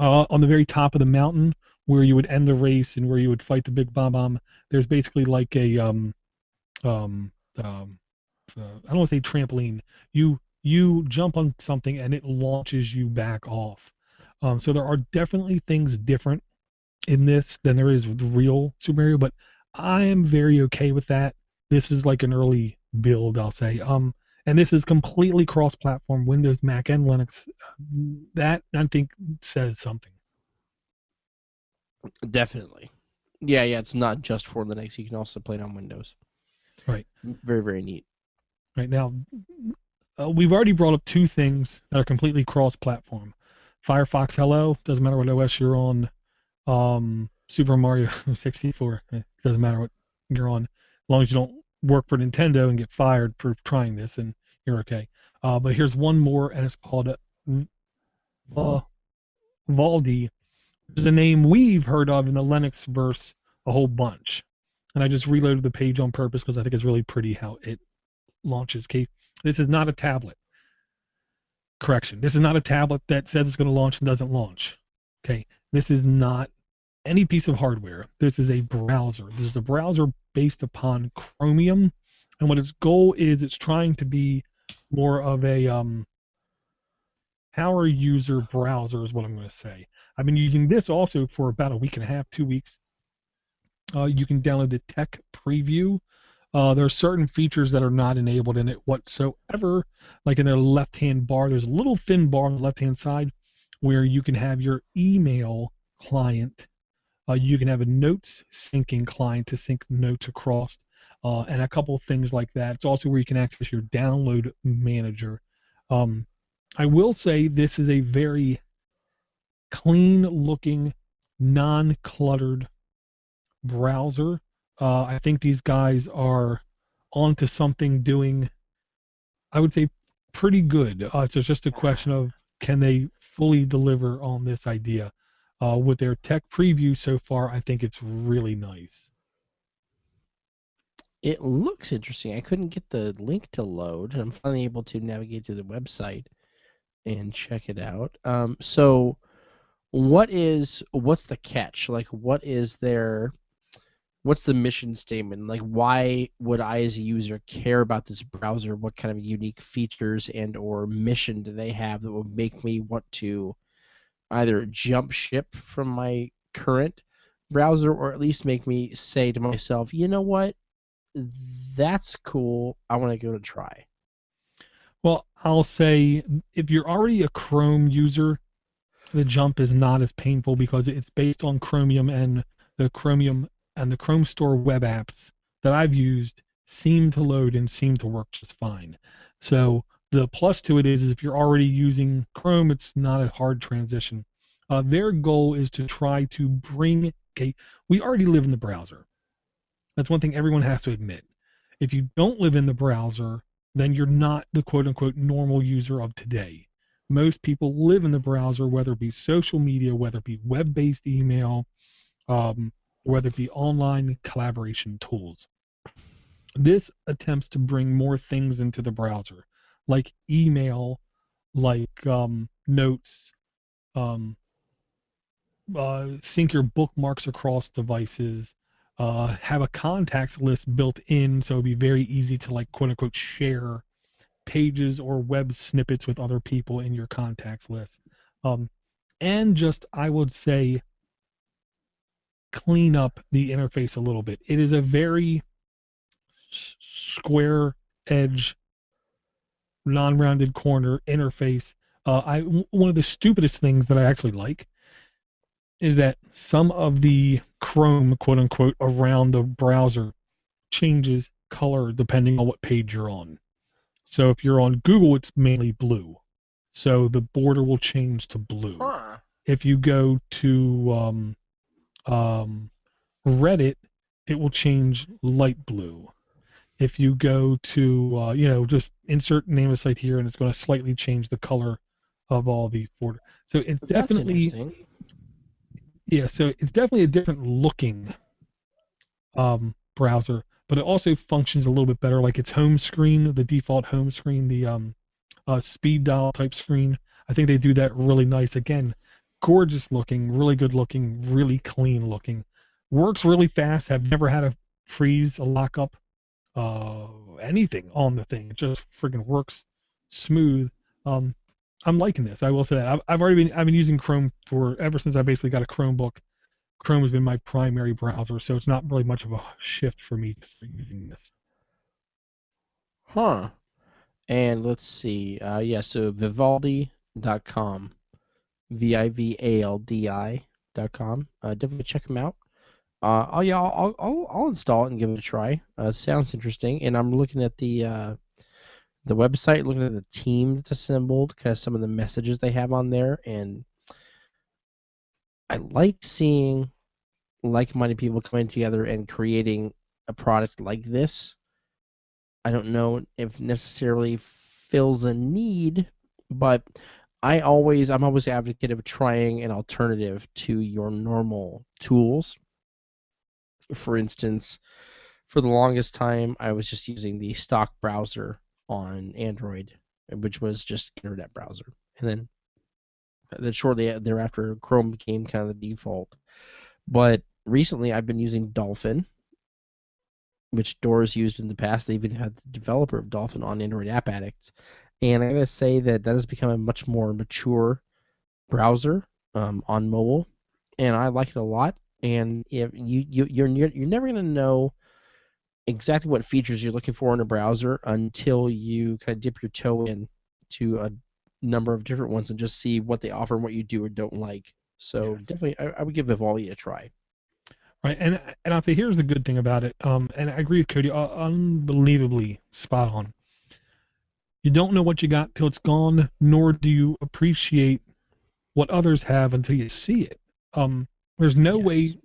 B: On the very top of the mountain, where you would end the race and where you would fight the big bomb, there's basically like a um, um, I don't want to say trampoline. You jump on something and it launches you back off. So there are definitely things different. in this than there is with the real Super Mario, but I am very okay with that. This is like an early build, I'll say. And this is completely cross-platform, Windows, Mac, and Linux. That I think says something.
A: Definitely. Yeah, yeah. It's not just for Linux. You can also play it on Windows.
B: Right.
A: Very, very neat.
B: Right now, we've already brought up two things that are completely cross-platform. Firefox Hello, doesn't matter what OS you're on. Super Mario 64, it doesn't matter what you're on, as long as you don't work for Nintendo and get fired for trying this, and you're okay. But here's one more, and it's called uh, Valdi, which is a name we've heard of in the Linux verse a whole bunch. And I just reloaded the page on purpose because I think it's really pretty how it launches. Okay, this is not a tablet. Correction. This is not a tablet that says it's going to launch and doesn't launch. Okay, this is not any piece of hardware. This is a browser. This is a browser based upon Chromium, and what its goal is, it's trying to be more of a power user browser, is what I'm going to say. I've been using this also for about a week and a half, 2 weeks. You can download the tech preview. There are certain features that are not enabled in it whatsoever. Like in the left-hand bar, there's a little thin bar on the left-hand side where you can have your email client. You can have a notes syncing client to sync notes across, and a couple of things like that. It's also where you can access your download manager. Um, I will say this is a very clean-looking, non-cluttered browser. I think these guys are onto something doing, I would say, pretty good. It's just a question of can they fully deliver on this idea. With their tech preview so far, I think it's really nice.
A: It looks interesting. I couldn't get the link to load. I'm finally able to navigate to the website and check it out. So what's the catch? Like, what's the mission statement? Like, why would I as a user care about this browser? What kind of unique features and or mission do they have that would make me want to either jump ship from my current browser or at least make me say to myself, you know what? That's cool. I want to go to try.
B: Well, I'll say if you're already a Chrome user, the jump is not as painful because it's based on Chromium, and the Chromium and the Chrome Store web apps that I've used seem to load and seem to work just fine. So the plus to it is if you're already using Chrome, it's not a hard transition. Their goal is to try to bring, okay, we already live in the browser. That's one thing everyone has to admit. If you don't live in the browser, then you're not the quote unquote normal user of today. Most people live in the browser, whether it be social media, whether it be web based email, um, whether it be online collaboration tools. This attempts to bring more things into the browser, like email, like notes, um, sync your bookmarks across devices, have a contacts list built in so it'd be very easy to like quote unquote share pages or web snippets with other people in your contacts list. Um, and just, I would say, clean up the interface a little bit. It is a very square edge, non-rounded corner interface. One of the stupidest things that I actually like is that some of the Chrome, quote unquote, around the browser changes color depending on what page you're on. So if you're on Google, it's mainly blue. So the border will change to blue.
A: Huh.
B: If you go to um, Reddit, it will change light blue. If you go to, just insert name of site here, and it's going to slightly change the color of all the border. So it's
A: That's
B: definitely,
A: interesting.
B: yeah, so it's definitely a different looking browser, but it also functions a little bit better. Like its home screen, the default home screen, the speed dial type screen. I think they do that really nice. Again, gorgeous looking, really good looking, really clean looking. Works really fast. Have never had a freeze, a lockup, anything on the thing. It just freaking works smooth. Um, I'm liking this. I will say that. I've been using Chrome for ever since I basically got a Chromebook. Chrome has been my primary browser, so it's not really much of a shift for me to start using this.
A: Huh. And let's see. Yeah, so Vivaldi.com. Vivaldi.com. Definitely check them out. Oh yeah, I'll install it and give it a try. Sounds interesting. And I'm looking at the website, looking at the team that's assembled, kind of some of the messages they have on there, and I like seeing like-minded people coming together and creating a product like this. I don't know if necessarily fills a need, but I'm always an advocate of trying an alternative to your normal tools. For instance, for the longest time, I was just using the stock browser on Android, which was just internet browser, and then shortly thereafter, Chrome became kind of the default. But recently, I've been using Dolphin, which Doors used in the past. They even had the developer of Dolphin on Android App Addict, and I gotta say that has become a much more mature browser on mobile, and I like it a lot. And if you're never gonna know exactly what features you're looking for in a browser until you kind of dip your toe in to a number of different ones and just see what they offer and what you do or don't like. So
B: Yes.
A: definitely, I would give Vivaldi a try.
B: Right, and I'll say here's the good thing about it. And I agree with Cody, unbelievably spot on. You don't know what you got till it's gone, nor do you appreciate what others have until you see it. There's no
A: Yes.
B: way,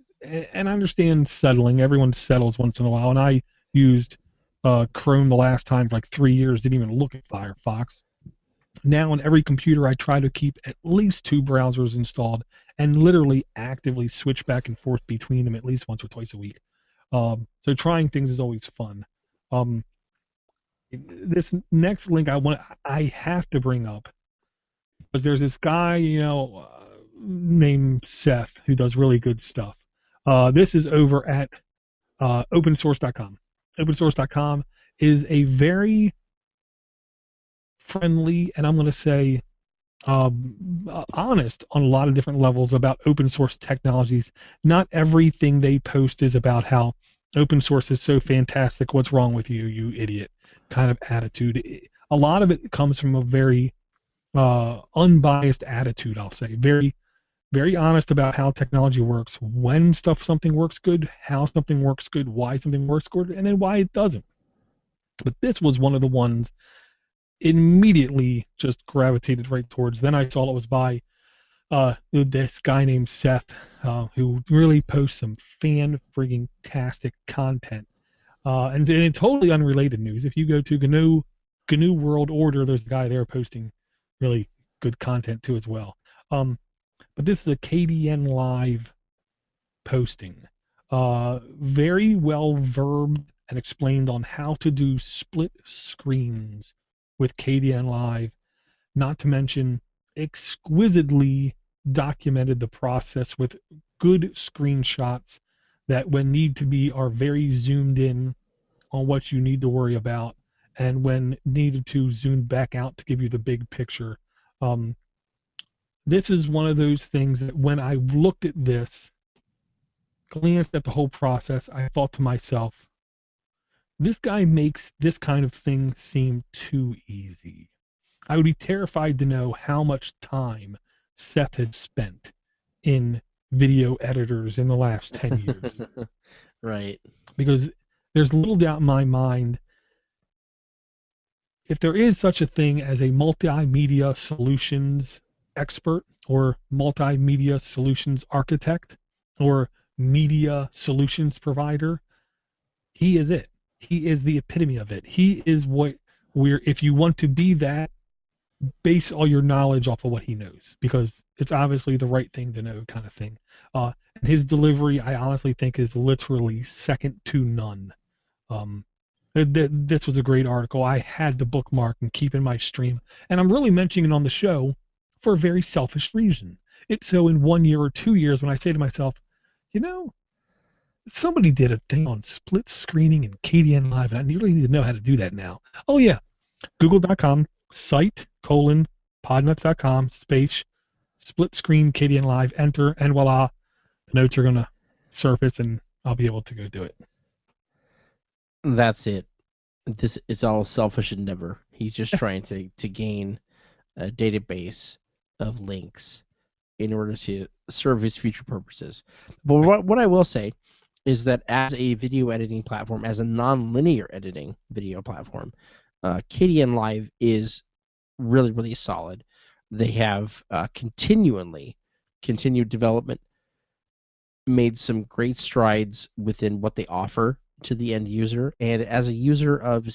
B: and I understand settling. Everyone settles once in a while, and I used Chrome the last time for like 3 years. Didn't even look at Firefox. Now on every computer, I try to keep at least two browsers installed and literally actively switch back and forth between them at least once or twice a week. So trying things is always fun. Um, this next link I have to bring up because there's this guy, named Seth who does really good stuff. This is over at opensource.com. Opensource.com is a very friendly, and I'm going to say honest on a lot of different levels about open source technologies. Not everything they post is about how open source is so fantastic. What's wrong with you, you idiot? Kind of attitude. A lot of it comes from a very unbiased attitude. I'll say very, very honest about how technology works, when something works good, how something works good, why something works good, and then why it doesn't. But this was one of the ones immediately just gravitated right towards. Then I saw it was by this guy named Seth, who really posts some fan frigging tastic content. And in totally unrelated news, if you go to GNU World Order, there's a guy there posting really good content too as well. But this is a KDN Live posting. Very well verbed and explained on how to do split screens with KDN Live, not to mention exquisitely documented the process with good screenshots that when need to be are very zoomed in on what you need to worry about, and when needed to zoom back out to give you the big picture. Um, this is one of those things that when I looked at this, glanced at the whole process, I thought to myself, this guy makes this kind of thing seem too easy. I would be terrified to know how much time Seth has spent in video editors in the last 10 years.
A: Right.
B: Because there's little doubt in my mind, if there is such a thing as a multimedia solutions expert or multimedia solutions architect or media solutions provider, he is it. He is the epitome of it. He is what if you want to be that, base all your knowledge off of what he knows, because it's obviously the right thing to know, kind of thing. And his delivery, I honestly think, is literally second to none. Um, this was a great article. I had to bookmark and keep in my stream, and I'm really mentioning it on the show for a very selfish reason. It's so in 1 year or 2 years, when I say to myself, you know, somebody did a thing on split screening and KDN Live, and I really need to know how to do that now. Oh yeah, google.com site:podnuts.com space split screen KDN Live, enter, and voila, notes are gonna surface, and I'll be able to go do it.
A: That's it. This is all selfish endeavor. He's just trying to gain a database of links in order to serve his future purposes. But
B: Right.
A: what I will say is that as a video editing platform, as a non-linear editing video platform, KDN Live is really, really solid. They have continued development, made some great strides within what they offer to the end user. And as a user of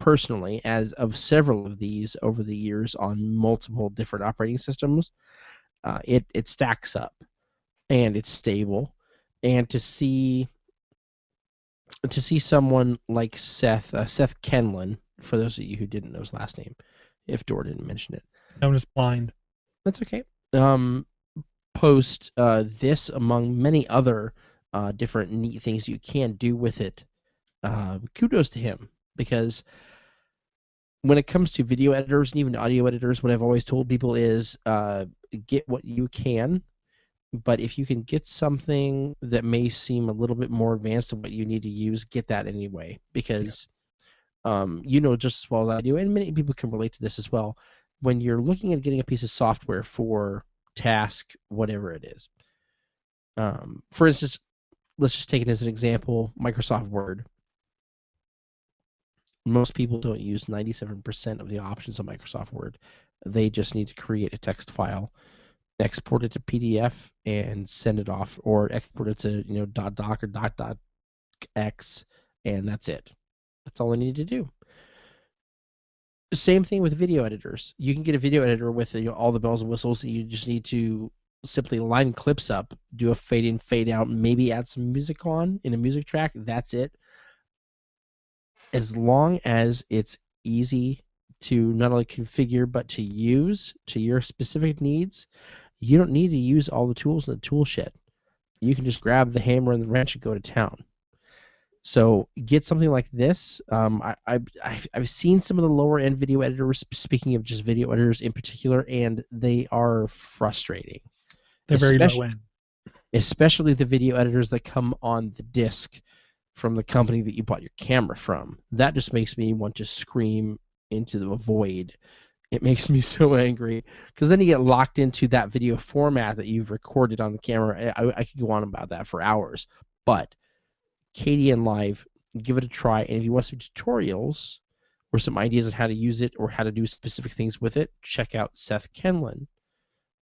A: personally, as of several of these over the years on multiple different operating systems, it stacks up and it's stable. And to see someone like Seth Kenlin, for those of you who didn't know his last name, if Dor didn't mention it,
B: Known as blind.
A: that's okay. Um, Post this among many other different neat things you can do with it. Kudos to him, because when it comes to video editors and even audio editors, what I've always told people is get what you can, but if you can get something that may seem a little bit more advanced than what you need to use, get that anyway,
B: Yeah.
A: because you know just as well as I do, and many people can relate to this as well. When you're looking at getting a piece of software for task, whatever it is, for instance, let's just take it as an example, Microsoft Word. Most people don't use 97% of the options of Microsoft Word. They just need to create a text file, export it to PDF, and send it off, or export it to .doc or .x, and that's it. That's all they need to do. Same thing with video editors. You can get a video editor with all the bells and whistles. You just need to simply line clips up, do a fade in, fade out, maybe add some music on in a music track. That's it. As long as it's easy to not only configure but to use to your specific needs, you don't need to use all the tools in the tool shed. You can just grab the hammer and the wrench and go to town. So get something like this. I've seen some of the lower end video editors. Speaking of just video editors in particular, and they are frustrating,
B: They're very low
A: especially
B: end.
A: especially the video editors that come on the disc from the company that you bought your camera from. That just makes me want to scream into the void. It makes me so angry because then you get locked into that video format that you've recorded on the camera. I could go on about that for hours, but KDN Live, give it a try. And if you want some tutorials or some ideas on how to use it or how to do specific things with it, check out Seth Kenlin,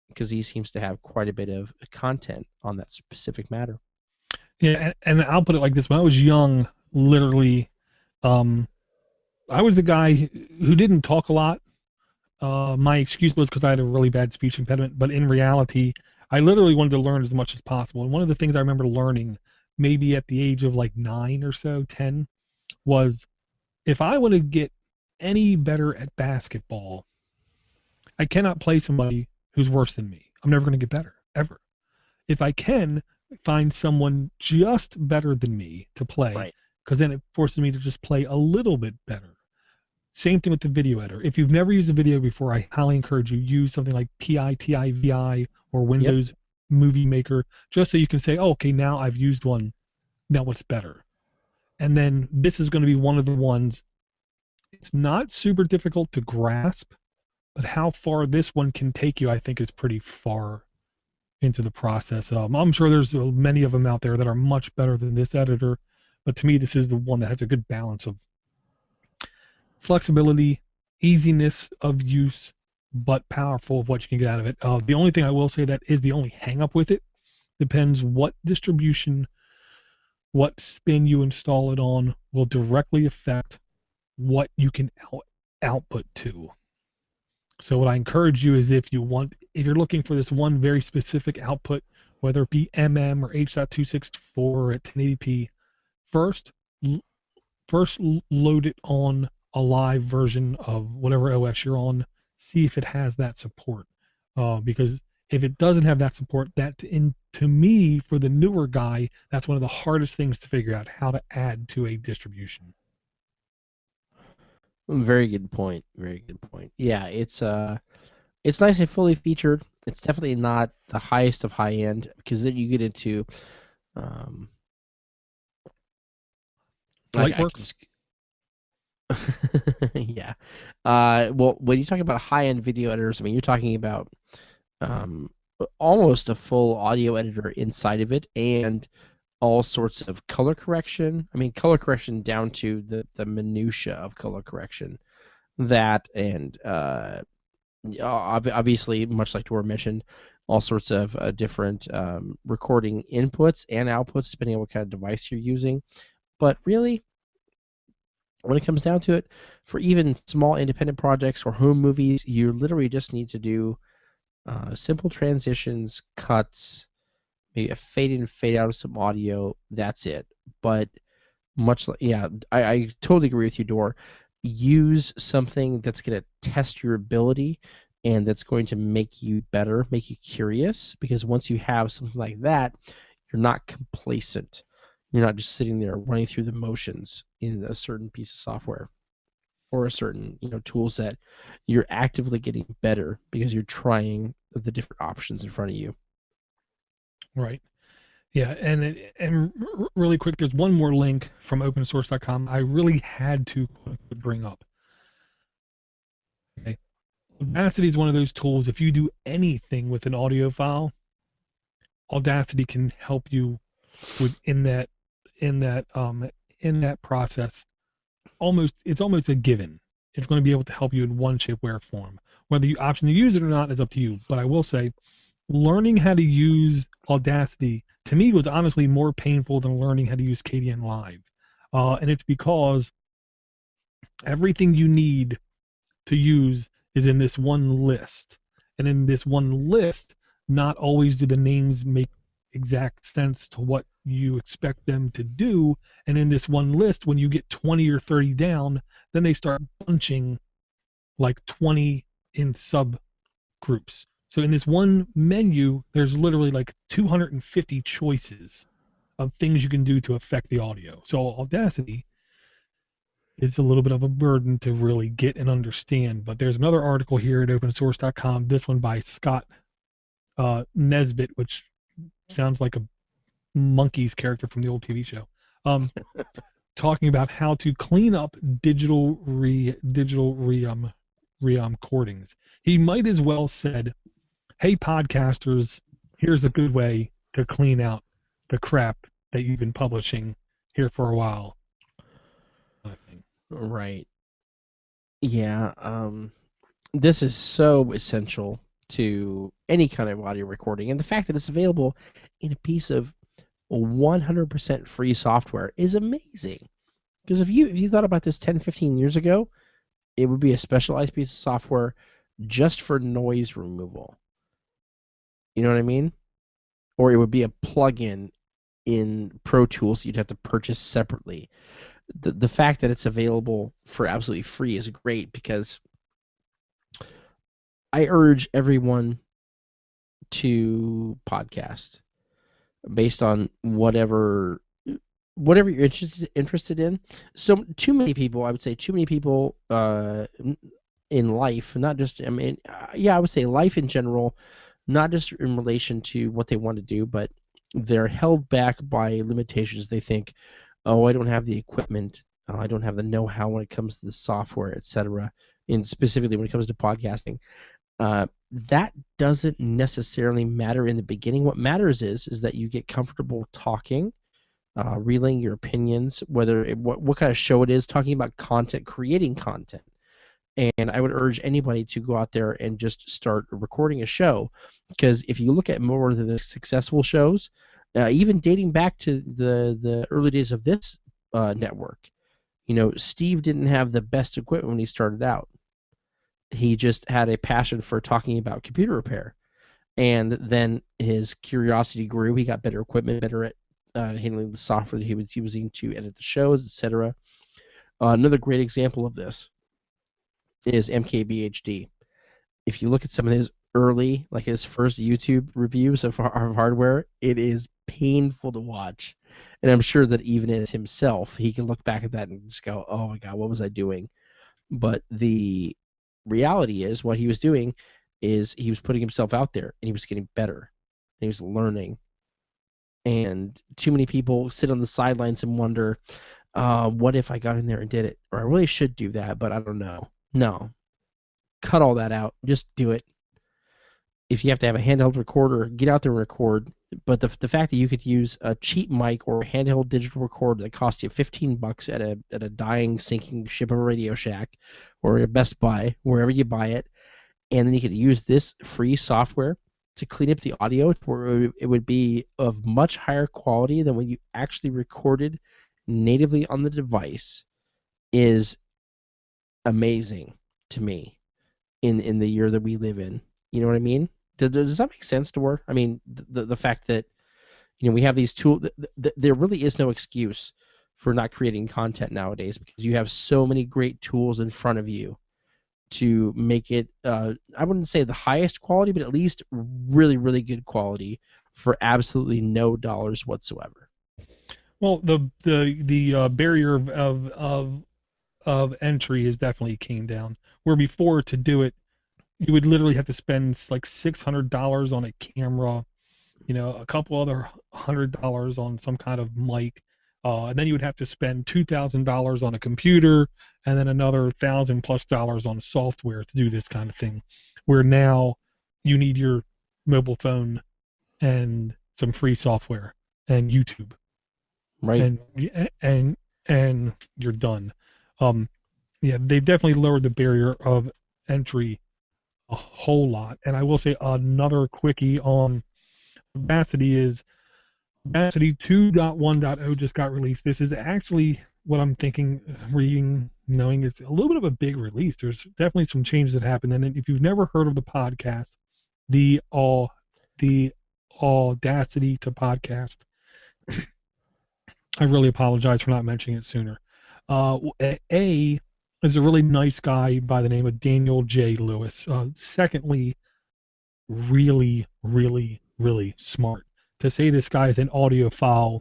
A: because he seems to have quite a bit of content on that specific matter.
B: Yeah, and I'll put it like this: when I was young, literally, um, I was the guy who didn't talk a lot. My excuse was because I had a really bad speech impediment, but in reality, I literally wanted to learn as much as possible. And one of the things I remember learning, maybe at the age of like 9 or so, 10, was if I want to get any better at basketball, I cannot play somebody who's worse than me. I'm never going to get better, ever. If I can find someone just better than me to play,
A: Right.
B: because then it forces me to just play a little bit better. Same thing with the video editor. If you've never used a video before, I highly encourage you use something like PITIVI or
A: Yep.
B: Windows Movie Maker, just so you can say, oh, okay, now I've used one. Now what's better? And then this is going to be one of the ones. It's not super difficult to grasp, but how far this one can take you, I think, is pretty far into the process. I'm sure there's many of them out there that are much better than this editor, but to me, this is the one that has a good balance of flexibility, easiness of use, but powerful of what you can get out of it. The only thing I will say that is the only hang up with it depends what distribution, what spin you install it on will directly affect what you can output to. So what I encourage you is if you're looking for this one very specific output, whether it be MM or H.264 at 1080p, first first load it on a live version of whatever OS you're on. See if it has that support. Because if it doesn't have that support, to me, for the newer guy, that's one of the hardest things to figure out how to add to a distribution.
A: Very good point. Very good point. Yeah, it's It's nice and fully featured. It's definitely not the highest of high end because then you get into um, I can
B: Lightworks.
A: just yeah. Well, when you talk about high end video editors, I mean you're talking about um, almost a full audio editor inside of it and all sorts of color correction. I mean color correction down to the minutia of color correction. That and obviously, much like Dora mentioned, all sorts of different recording inputs and outputs depending on what kind of device you're using. But really, when it comes down to it, for even small independent projects or home movies, you literally just need to do simple transitions, cuts, maybe a fade in, fade out of some audio. That's it. But much like, yeah, I totally agree with you, Dor. Use something that's going to test your ability and that's going to make you better, make you curious, because once you have something like that, you're not complacent. You're not just sitting there running through the motions in a certain piece of software or a certain, tool set. You're actively getting better because you're trying the different options in front of you.
B: Right. Yeah, and really quick, there's one more link from opensource.com I really had to bring up. Okay. Audacity is one of those tools. If you do anything with an audio file, Audacity can help you with in that in that process. It's almost a given. It's going to be able to help you in one shape, way, or form. Whether you option to use it or not is up to you. But I will say, learning how to use Audacity to me was honestly more painful than learning how to use KDN Live, and it's because everything you need to use is in this one list. And in this one list, not always do the names make exact sense to what you expect them to do. And in this one list, when you get 20 or 30 down, then they start bunching like 20 in subgroups. So in this one menu, there's literally like 250 choices of things you can do to affect the audio. So Audacity is a little bit of a burden to really get and understand. But there's another article here at opensource.com, this one by Scott Nesbitt, which sounds like a monkey's character from the old TV show, um, talking about how to clean up digital recordings. He might as well said, "Hey podcasters, here's a good way to clean out the crap that you've been publishing here for a while." I think.
A: Right. Yeah. This is so essential to any kind of audio recording, and the fact that it's available in a piece of 100% free software is amazing. Because if you thought about this 10, 15 years ago, it would be a specialized piece of software just for noise removal. You know what I mean? Or it would be a plugin in Pro Tools you'd have to purchase separately. The fact that it's available for absolutely free is great because I urge everyone to podcast based on whatever you're interested in. So too many people, I would say, too many people in life, not just I mean, yeah, I would say life in general, not just in relation to what they want to do, but they're held back by limitations. They think, oh, I don't have the equipment, I don't have the know-how when it comes to the software, etc. And specifically when it comes to podcasting. That doesn't necessarily matter in the beginning. What matters is that you get comfortable talking, relaying your opinions, what kind of show it is, talking about content, creating content. And I would urge anybody to go out there and just start recording a show, because if you look at more of the successful shows, even dating back to the early days of this network, Steve didn't have the best equipment when he started out. He just had a passion for talking about computer repair. And then his curiosity grew. He got better equipment, better at handling the software that he was using to edit the shows, etc. Another great example of this is MKBHD. If you look at some of his early, like his first YouTube reviews of hardware, it is painful to watch. And I'm sure that even as himself, he can look back at that and just go, oh my God, what was I doing? But the reality is what he was doing, is he was putting himself out there and he was getting better. And he was learning. And too many people sit on the sidelines and wonder, what if I got in there and did it? Or I really should do that, but I don't know. No, cut all that out. Just do it. If you have to have a handheld recorder, get out there and record. But the fact that you could use a cheap mic or a handheld digital recorder that costs you $15 at a dying, sinking ship of a Radio Shack or a Best Buy, wherever you buy it, and then you could use this free software to clean up the audio where it would be of much higher quality than when you actually recorded natively on the device is amazing to me in the year that we live in. You know what I mean? Does that make sense, Dor? I mean, the fact that we have these tools. There really is no excuse for not creating content nowadays because you have so many great tools in front of you to make it. I wouldn't say the highest quality, but at least really, really good quality for absolutely no dollars whatsoever.
B: Well, the barrier of entry is definitely came down. Where before to do it, you would literally have to spend like $600 on a camera, a couple other $100 on some kind of mic, and then you would have to spend $2,000 on a computer, and then another $1,000+ on software to do this kind of thing. Where now you need your mobile phone and some free software and YouTube,
A: Right.
B: and and and you're done. Um, yeah, they've definitely lowered the barrier of entry a whole lot. And I will say another quickie on Audacity is Audacity 2.1.0 just got released. This is actually what I'm thinking, reading, knowing it's a little bit of a big release. There's definitely some changes that happened. And if you've never heard of the podcast, the all the Audacity to podcast, I really apologize for not mentioning it sooner. A is a really nice guy by the name of Daniel J. Lewis. Secondly, really, really, really smart. To say this guy is an audiophile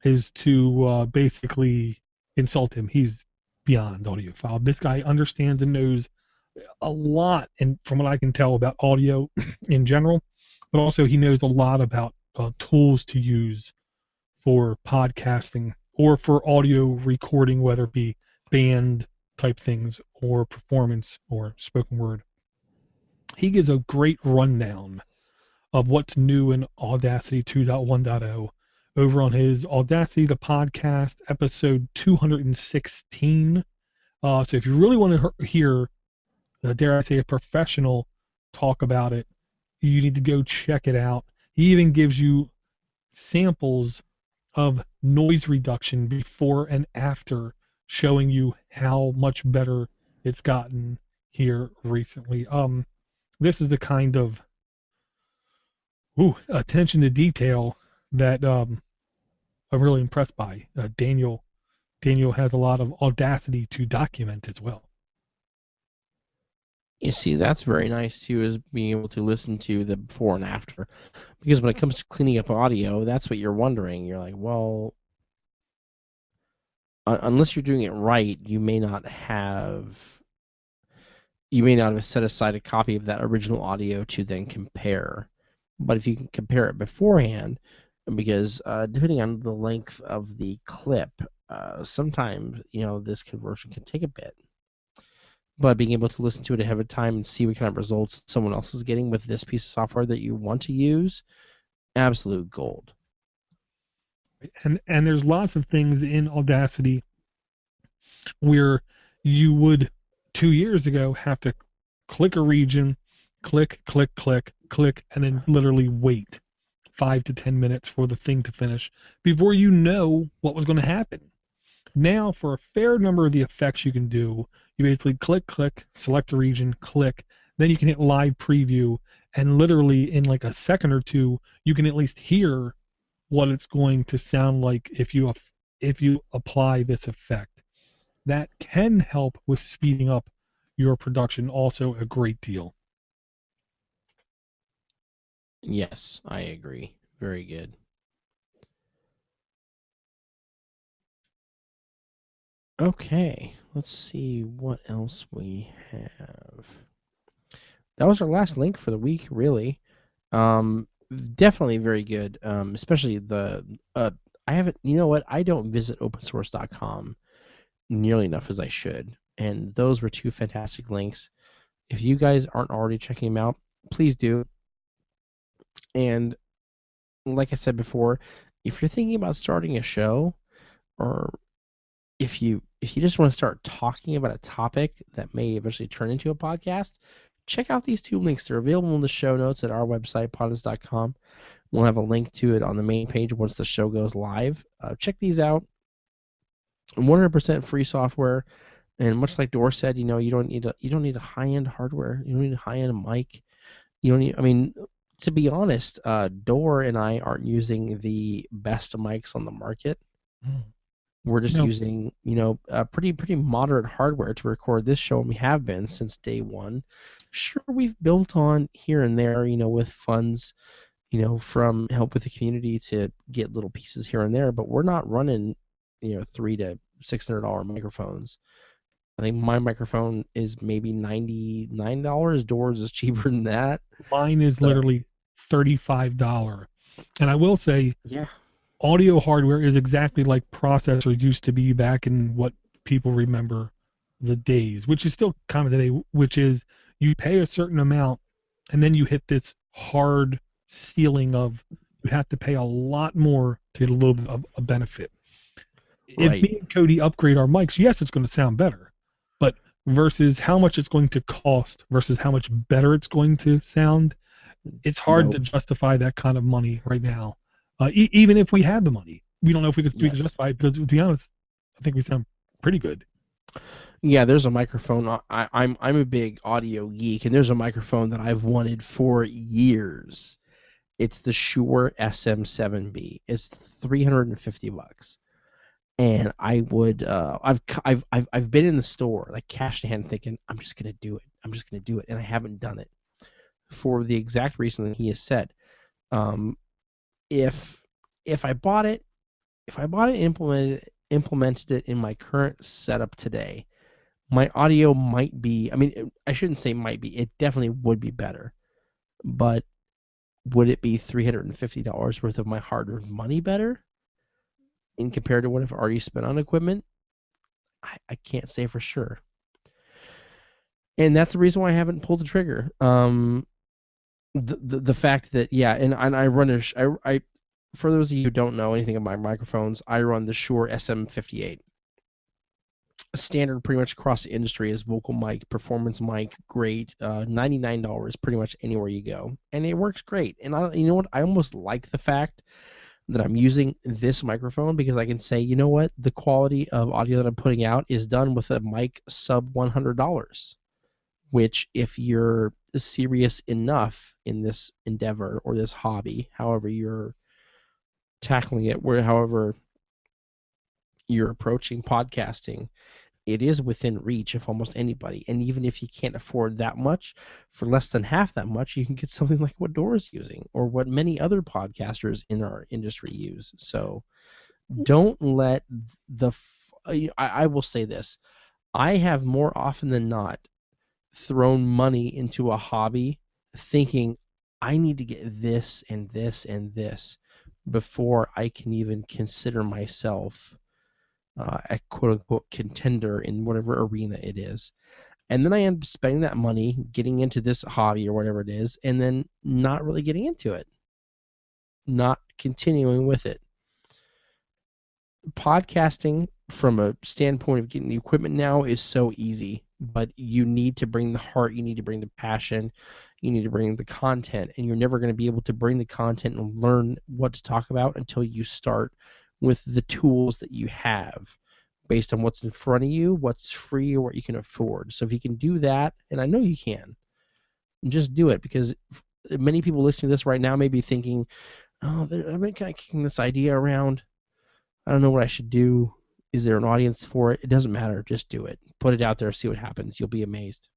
B: is to basically insult him. He's beyond audiophile. This guy understands and knows a lot, and from what I can tell about audio in general, but also he knows a lot about tools to use for podcasting or for audio recording, whether it be band type things or performance or spoken word. He gives a great rundown of what's new in Audacity 2.1.0 over on his Audacity to Podcast episode 216. So if you really want to hear, dare I say, a professional talk about it, you need to go check it out. He even gives you samples of noise reduction before and after, showing you how much better it's gotten here recently. This is the kind of attention to detail that I'm really impressed by. Daniel has a lot of audacity to document as well.
A: You see, that's very nice too, is being able to listen to the before and after. Because when it comes to cleaning up audio, that's what you're wondering. You're like, well, unless you're doing it right, you may not have set aside a copy of that original audio to then compare. But if you can compare it beforehand, because depending on the length of the clip, sometimes this conversion can take a bit. But being able to listen to it ahead of time and see what kind of results someone else is getting with this piece of software that you want to use, absolute gold.
B: And there's lots of things in Audacity where you would 2 years ago have to click a region, click, click, click, click, and then literally wait 5 to 10 minutes for the thing to finish before you know what was going to happen. Now, for a fair number of the effects you can do, you basically click, click, select a region, click, then you can hit live preview, and literally in like a second or two, you can at least hear what it's going to sound like if you apply this effect. That can help with speeding up your production also a great deal.
A: Yes, I agree. Very good. Okay, let's see what else we have. that was our last link for the week, really. Um, Definitely very good. Especially the I haven't. You know what? I don't visit opensource.com nearly enough as I should, and those were two fantastic links. If you guys aren't already checking them out, please do. And like I said before, if you're thinking about starting a show, or if you just want to start talking about a topic that may eventually turn into a podcast, check out these two links. They're available in the show notes at our website, podus.com. We'll have a link to it on the main page once the show goes live. Check these out. 100% free software, and much like Door said, you don't need a high end hardware. You don't need a high end mic. You don't need. I mean, to be honest, Door and I aren't using the best mics on the market.
B: Mm.
A: We're just
B: No,
A: using, pretty moderate hardware to record this show, and we have been since day one. Sure, we've built on here and there, with funds, from help with the community to get little pieces here and there, but we're not running, $300 to $600 microphones. I think my microphone is maybe $99. Doors is cheaper than that.
B: mine is
A: So
B: literally $35. And I will say,
A: yeah,
B: audio hardware is exactly like processors used to be back in what people remember the days, which is still kind of today, which is you pay a certain amount and then you hit this hard ceiling of you have to pay a lot more to get a little bit of a benefit. If
A: right,
B: me and Cody upgrade our mics, yes, it's going to sound better, but versus how much it's going to cost versus how much better it's going to sound, it's hard to
A: nope,
B: justify that kind of money right now. Even if we had the money, we don't know if we could
A: yes.
B: justify it because, to be honest, I think we sound pretty good.
A: Yeah, there's a microphone. I'm a big audio geek, and there's a microphone that I've wanted for years. It's the Shure SM7B. It's $350, and I would I've been in the store like cash in hand, thinking I'm just gonna do it. I'm just gonna do it, and I haven't done it for the exact reason that he has said. Um, if if I bought it, and implemented it in my current setup today, my audio might be. I mean, I shouldn't say might be. It definitely would be better, but would it be $350 worth of my hard-earned money better in compared to what I've already spent on equipment? I can't say for sure, and that's the reason why I haven't pulled the trigger. The fact that, yeah, and I run I for those of you who don't know anything about my microphones, I run the Shure SM58. Standard pretty much across the industry is vocal mic, performance mic, great, $99 pretty much anywhere you go, and it works great. And you know what? I almost like the fact that I'm using this microphone because I can say, you know what, the quality of audio that I'm putting out is done with a mic sub $100. Which, if you're serious enough in this endeavor or this hobby, however you're tackling it, however you're approaching podcasting, it is within reach of almost anybody. And even if you can't afford that much, for less than half that much, you can get something like what Dora's using or what many other podcasters in our industry use. So don't let the. I will say this: I have more often than not thrown money into a hobby thinking I need to get this and this and this before I can even consider myself a quote unquote contender in whatever arena it is. And then I end up spending that money getting into this hobby or whatever it is, and then not really getting into it, not continuing with it. Podcasting, from a standpoint of getting the equipment now, is so easy, but you need to bring the heart, you need to bring the passion, you need to bring the content, and you're never going to be able to bring the content and learn what to talk about until you start with the tools that you have based on what's in front of you, what's free, or what you can afford. So if you can do that, and I know you can, just do it, because many people listening to this right now may be thinking, oh, I've been kind of kicking this idea around. I don't know what I should do. Is there an audience for it? It doesn't matter. Just do it. Put it out there. See what happens. You'll be amazed.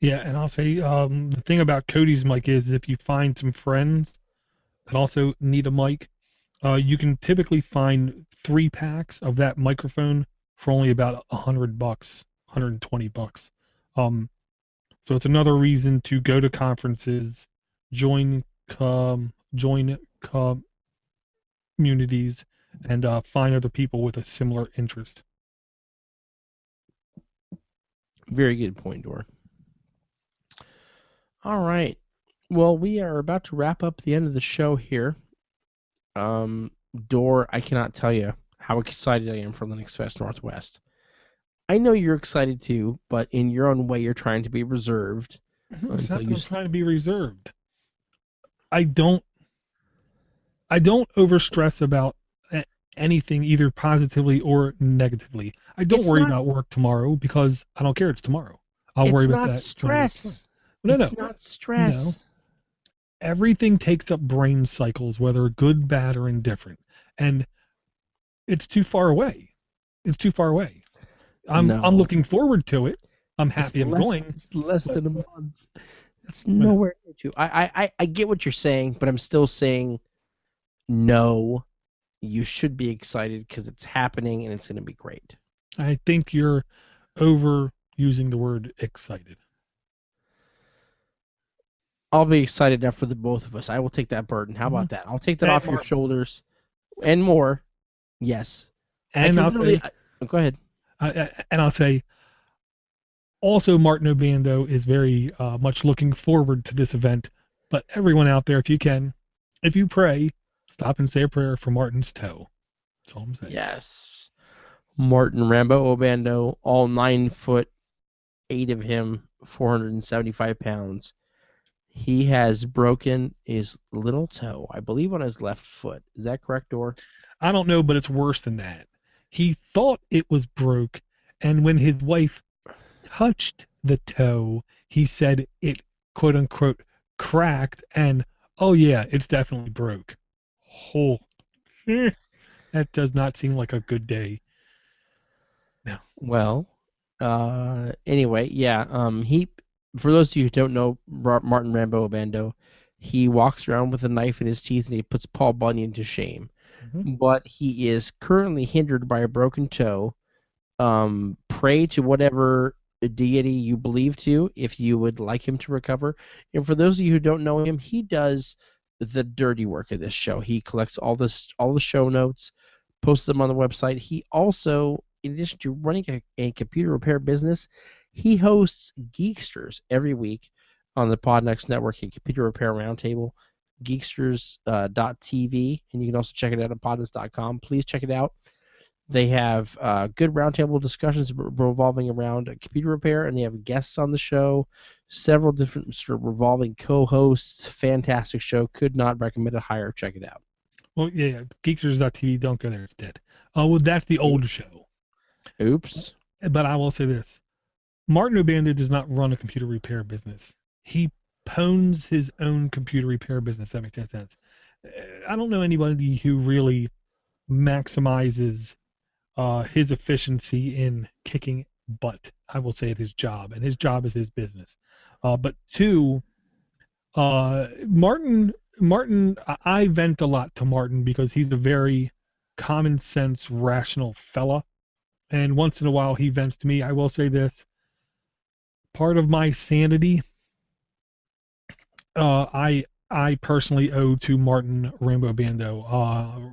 B: Yeah, and I'll say the thing about Cody's mic is if you find some friends that also need a mic, you can typically find 3 packs of that microphone for only about $100, $120. Um, So it's another reason to go to conferences, join join communities, and find other people with a similar interest.
A: Very good point, Dor. All right. Well, we are about to wrap up the end of the show here. Um, Dor, I cannot tell you how excited I am for Linux Fest Northwest. I know you're excited too, but in your own way, you're trying to be reserved
B: It's
A: until
B: not that
A: you.
B: I'm trying to be reserved. I don't I don't overstress about anything either positively or negatively. I don't
A: It's
B: worry
A: not.
B: about work tomorrow because I don't care. It's tomorrow. I'll worry
A: It's
B: about
A: not
B: that when I get to tomorrow.
A: stress.
B: No,
A: It's
B: no,
A: not
B: no.
A: stress.
B: Everything takes up brain cycles, whether good, bad, or indifferent, and it's too far away. It's too far away. I'm
A: No,
B: looking forward to it. I'm happy I'm going,
A: It's less
B: but
A: than a month. It's
B: no.
A: nowhere near to. I get what you're saying, but I'm still saying no. You should be excited because it's happening and it's going to be great.
B: I think you're overusing the word excited.
A: I'll be excited enough for the both of us. I will take that burden. How
B: Mm-hmm.
A: about that? I'll take that
B: And
A: off your
B: Martin.
A: shoulders and more. Yes, I
B: And
A: can
B: I'll
A: literally.
B: say,
A: Go ahead.
B: and I'll say, also Martin Obando is very much looking forward to this event. But everyone out there, if you can, if you pray, stop and say a prayer for Martin's toe. That's all I'm saying.
A: Yes, Martin Rambo Obando, all 9'8" of him, 475 pounds. He has broken his little toe, I believe, on his left foot. Is that correct, Dor?
B: I don't know, but it's worse than that. He thought it was broke, and when his wife touched the toe, he said it quote unquote cracked, and oh yeah, it's definitely broke. Oh, that does not seem like a good day. No.
A: Well, anyway, yeah. He, for those of you who don't know Martin Rambo Obando, he walks around with a knife in his teeth and he puts Paul Bunyan to shame.
B: Mhm.
A: But he is currently hindered by a broken toe. Pray to whatever deity you believe to if you would like him to recover. And for those of you who don't know him, he does the dirty work of this show. He collects all the show notes, posts them on the website. He also, in addition to running a computer repair business, he hosts Geeksters every week on the Podnext Network, a computer repair roundtable, geeksters.tv, and you can also check it out at podnext.com. Please check it out. They have good roundtable discussions revolving around computer repair, and they have guests on the show, several different sort of revolving co-hosts. Fantastic show. Could not recommend it higher. Check it out.
B: Well, yeah, Geeksters.tv, don't go there, it's dead. Well, that's the old show.
A: Oops.
B: But I will say this. Martin Obando does not run a computer repair business. He owns his own computer repair business. That makes sense. I don't know anybody who really maximizes his efficiency in kicking butt. I will say at his job, and his job is his business. But two, Martin, I vent a lot to Martin because he's a very common sense, rational fella. And once in a while he vents to me. I will say this: part of my sanity, I personally owe to Martin Rambo Bando,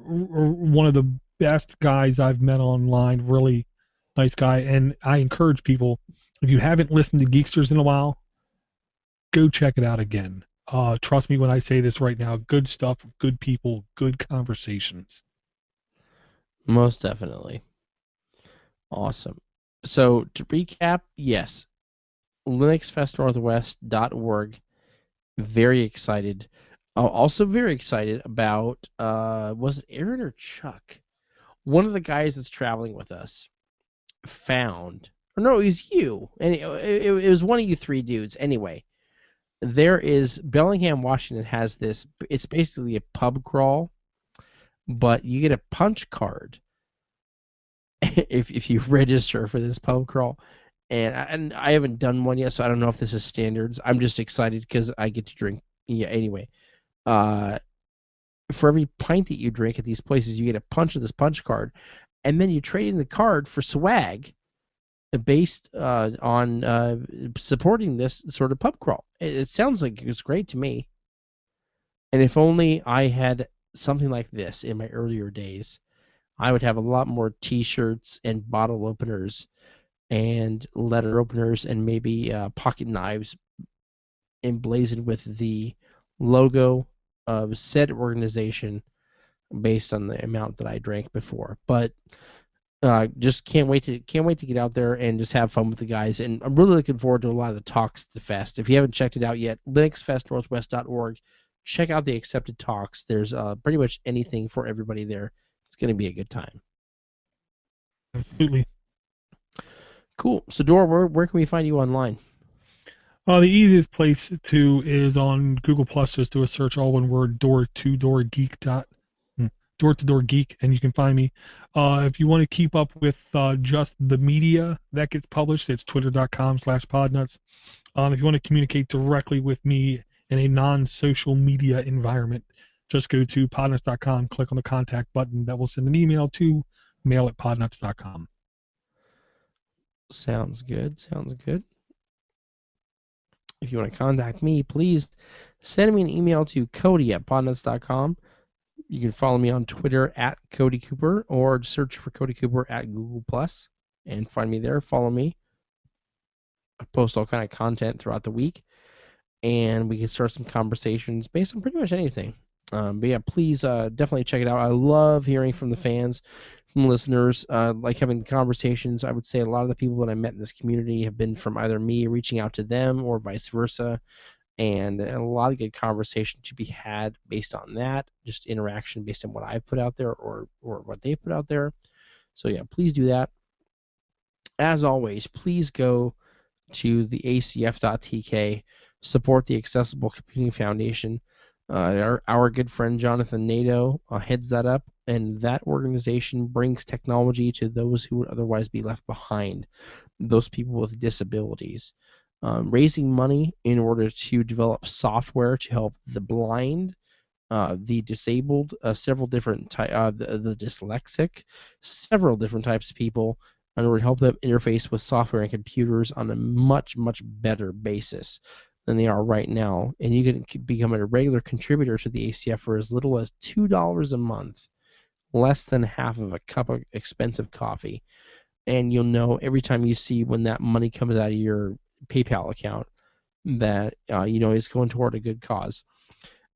B: one of the best guys I've met online. Really nice guy, and I encourage people, if you haven't listened to Geeksters in a while, go check it out again. Trust me when I say this right now. Good stuff, good people, good conversations.
A: Most definitely. Awesome. So to recap, yes, linuxfestnorthwest.org. Very excited. Also very excited about was it Aaron or Chuck? One of the guys that's traveling with us found, or no, it was you, and it was one of you three dudes. Anyway, there is Bellingham, Washington has this. It's basically a pub crawl, but you get a punch card if you register for this pub crawl. And I haven't done one yet, so I don't know if this is standards. I'm just excited because I get to drink. Yeah. Anyway, uh, for every pint that you drink at these places, you get a punch of this punch card, and then you trade in the card for swag. based on supporting this sort of pub crawl. It sounds like it's great to me. And if only I had something like this in my earlier days, I would have a lot more T-shirts and bottle openers and letter openers and maybe pocket knives emblazoned with the logo of said organization based on the amount that I drank before. But just can't wait to get out there and just have fun with the guys. And I'm really looking forward to a lot of the talks at the fest. If you haven't checked it out yet, linuxfestnorthwest.org. Check out the accepted talks. There's pretty much anything for everybody there. It's going to be a good time.
B: Absolutely.
A: Cool. So, Dora, where can we find you online?
B: The easiest place to is on Google Plus. Just do a search, all one word, DoorToDoorGeek DoorToDoorGeek, and you can find me. If you want to keep up with just the media that gets published, it's twitter.com/podnuts. If you want to communicate directly with me in a non-social media environment, just go to podnuts.com, click on the contact button. That will send an email to mail@podnuts.com.
A: Sounds good. Sounds good. If you want to contact me, please send me an email to Cody@podnuts.com. You can follow me on Twitter @Cody Cooper or search for Cody Cooper at Google Plus and find me there. Follow me. I post all kind of content throughout the week, and we can start some conversations based on pretty much anything. But yeah, please definitely check it out. I love hearing from the fans, from listeners, like having conversations. I would say a lot of the people that I met in this community have been from either me reaching out to them or vice versa. And a lot of good conversation to be had based on that, just interaction based on what I put out there or what they put out there. So yeah, please do that. As always, please go to the acf.tk, support the Accessible Computing Foundation. Our good friend Jonathan Nato heads that up, and that organization brings technology to those who would otherwise be left behind, those people with disabilities. Raising money in order to develop software to help the blind, the disabled, several different the dyslexic, several different types of people, in order to help them interface with software and computers on a much better basis than they are right now. And you can become a regular contributor to the ACF for as little as $2 a month, less than half of a cup of expensive coffee. And you'll know every time you see when that money comes out of your PayPal account that is going toward a good cause.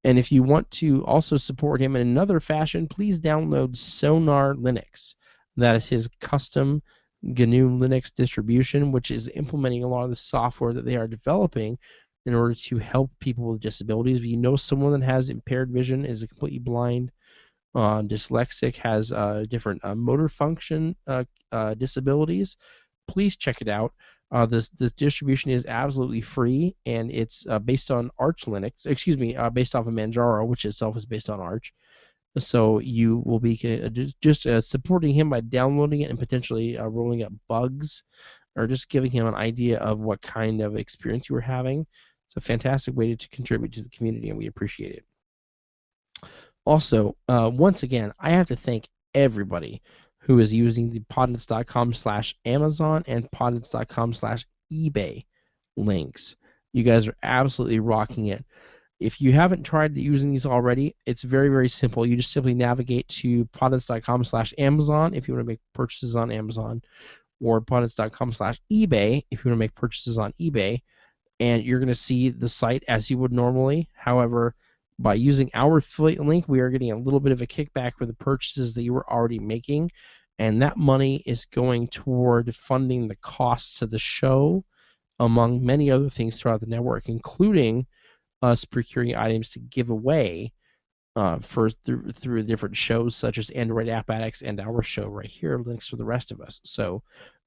A: And if you want to also support him in another fashion, please download Sonar Linux. That is his custom GNU Linux distribution, which is implementing a lot of the software that they are developing in order to help people with disabilities. If you know someone that has impaired vision, is completely blind, dyslexic, has different motor function disabilities, please check it out. This distribution is absolutely free, and it's based on Arch Linux. Based off of Manjaro, which itself is based on Arch. So you will be just supporting him by downloading it and potentially rolling up bugs, or just giving him an idea of what kind of experience you were having. It's a fantastic way to contribute to the community, and we appreciate it. Also, once again, I have to thank everybody who is using the podnuts.com/Amazon and podnuts.com/eBay links. You guys are absolutely rocking it. If you haven't tried using these already, it's very simple. You just simply navigate to podnuts.com/Amazon if you want to make purchases on Amazon, or podnuts.com/eBay if you want to make purchases on eBay, and you're going to see the site as you would normally. However, by using our affiliate link, we are getting a little bit of a kickback for the purchases that you were already making, and that money is going toward funding the costs of the show, among many other things throughout the network, including us procuring items to give away through different shows such as Android App Addicts and our show right here, links for the rest of us. So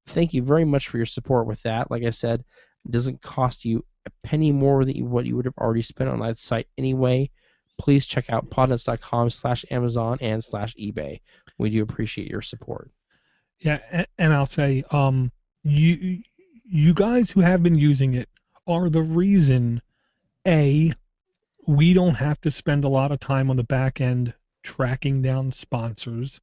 A: thank you very much for your support with that. Like I said, it doesn't cost you a penny more than what you would have already spent on that site anyway. Please check out podnuts.com/Amazon and /eBay. We do appreciate your support.
B: Yeah, and I'll say, you guys who have been using it are the reason, A, we don't have to spend a lot of time on the back end tracking down sponsors.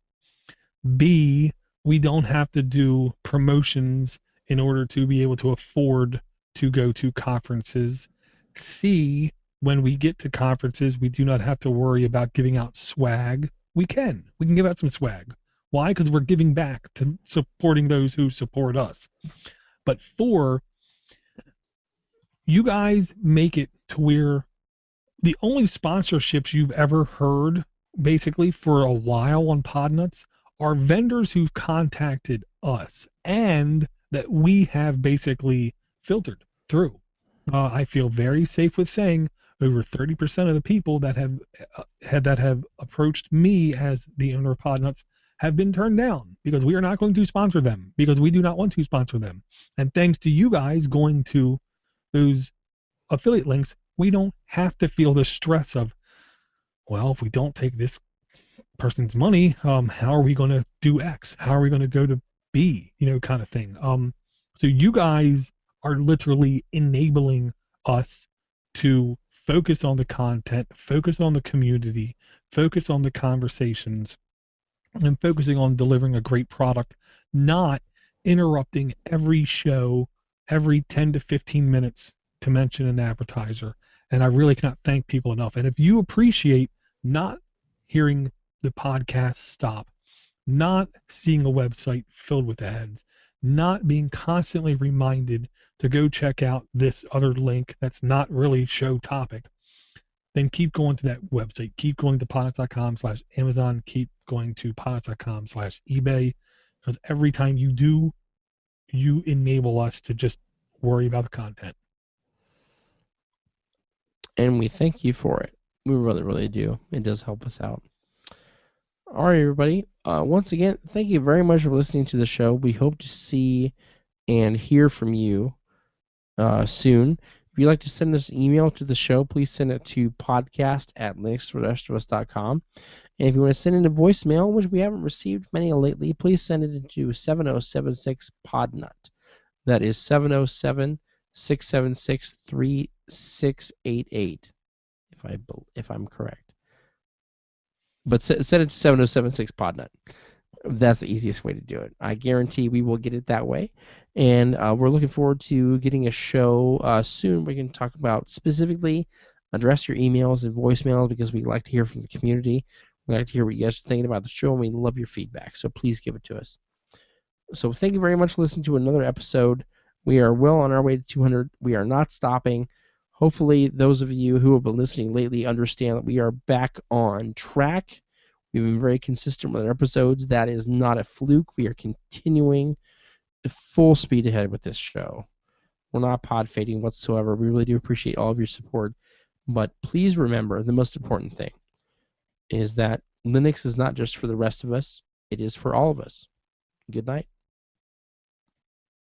B: B, we don't have to do promotions in order to be able to afford to go to conferences. C, when we get to conferences, we do not have to worry about giving out swag. We can. We can give out some swag. Why? Because we're giving back to supporting those who support us. But 4, you guys make it to where the only sponsorships you've ever heard, basically, for a while on Podnuts are vendors who've contacted us and that we have basically filtered through. I feel very safe with saying over 30% of the people that have approached me as the owner of Podnuts have been turned down because we are not going to sponsor them, because we do not want to sponsor them. And thanks to you guys going to those affiliate links, we don't have to feel the stress of, well, if we don't take this person's money, how are we going to do X? How are we going to go to B? Kind of thing. So you guys are literally enabling us to focus on the content, focus on the community, focus on the conversations, and focusing on delivering a great product, not interrupting every show every 10 to 15 minutes to mention an advertiser. And I really cannot thank people enough. And if you appreciate not hearing the podcast stop, not seeing a website filled with ads, not being constantly reminded to go check out this other link that's not really show topic, then keep going to that website. Keep going to podnuts.com/Amazon. Keep going to podnuts.com/eBay. Because every time you do, you enable us to just worry about the content.
A: And we thank you for it. We really, really do. It does help us out. All right, everybody. Once again, thank you very much for listening to the show. We hope to see and hear from you soon. If you'd like to send us an email to the show, please send it to podcast@linuxfortherestofus.com. And if you want to send in a voicemail, which we haven't received many lately, please send it to 7076-PODNUT. That is 707-676-3688, if I'm correct. But send it to 7076-PODNUT. That's the easiest way to do it. I guarantee we will get it that way. And we're looking forward to getting a show soon. We can talk about specifically address your emails and voicemails, because we like to hear from the community. We like to hear what you guys are thinking about the show, and we love your feedback. So please give it to us. So thank you very much for listening to another episode. We are well on our way to 200. We are not stopping. Hopefully, those of you who have been listening lately understand that we are back on track. We've been very consistent with our episodes. That is not a fluke. We are continuing full speed ahead with this show. We're not pod fading whatsoever. We really do appreciate all of your support. But please remember, the most important thing is that Linux is not just for the rest of us. It is for all of us. Good night.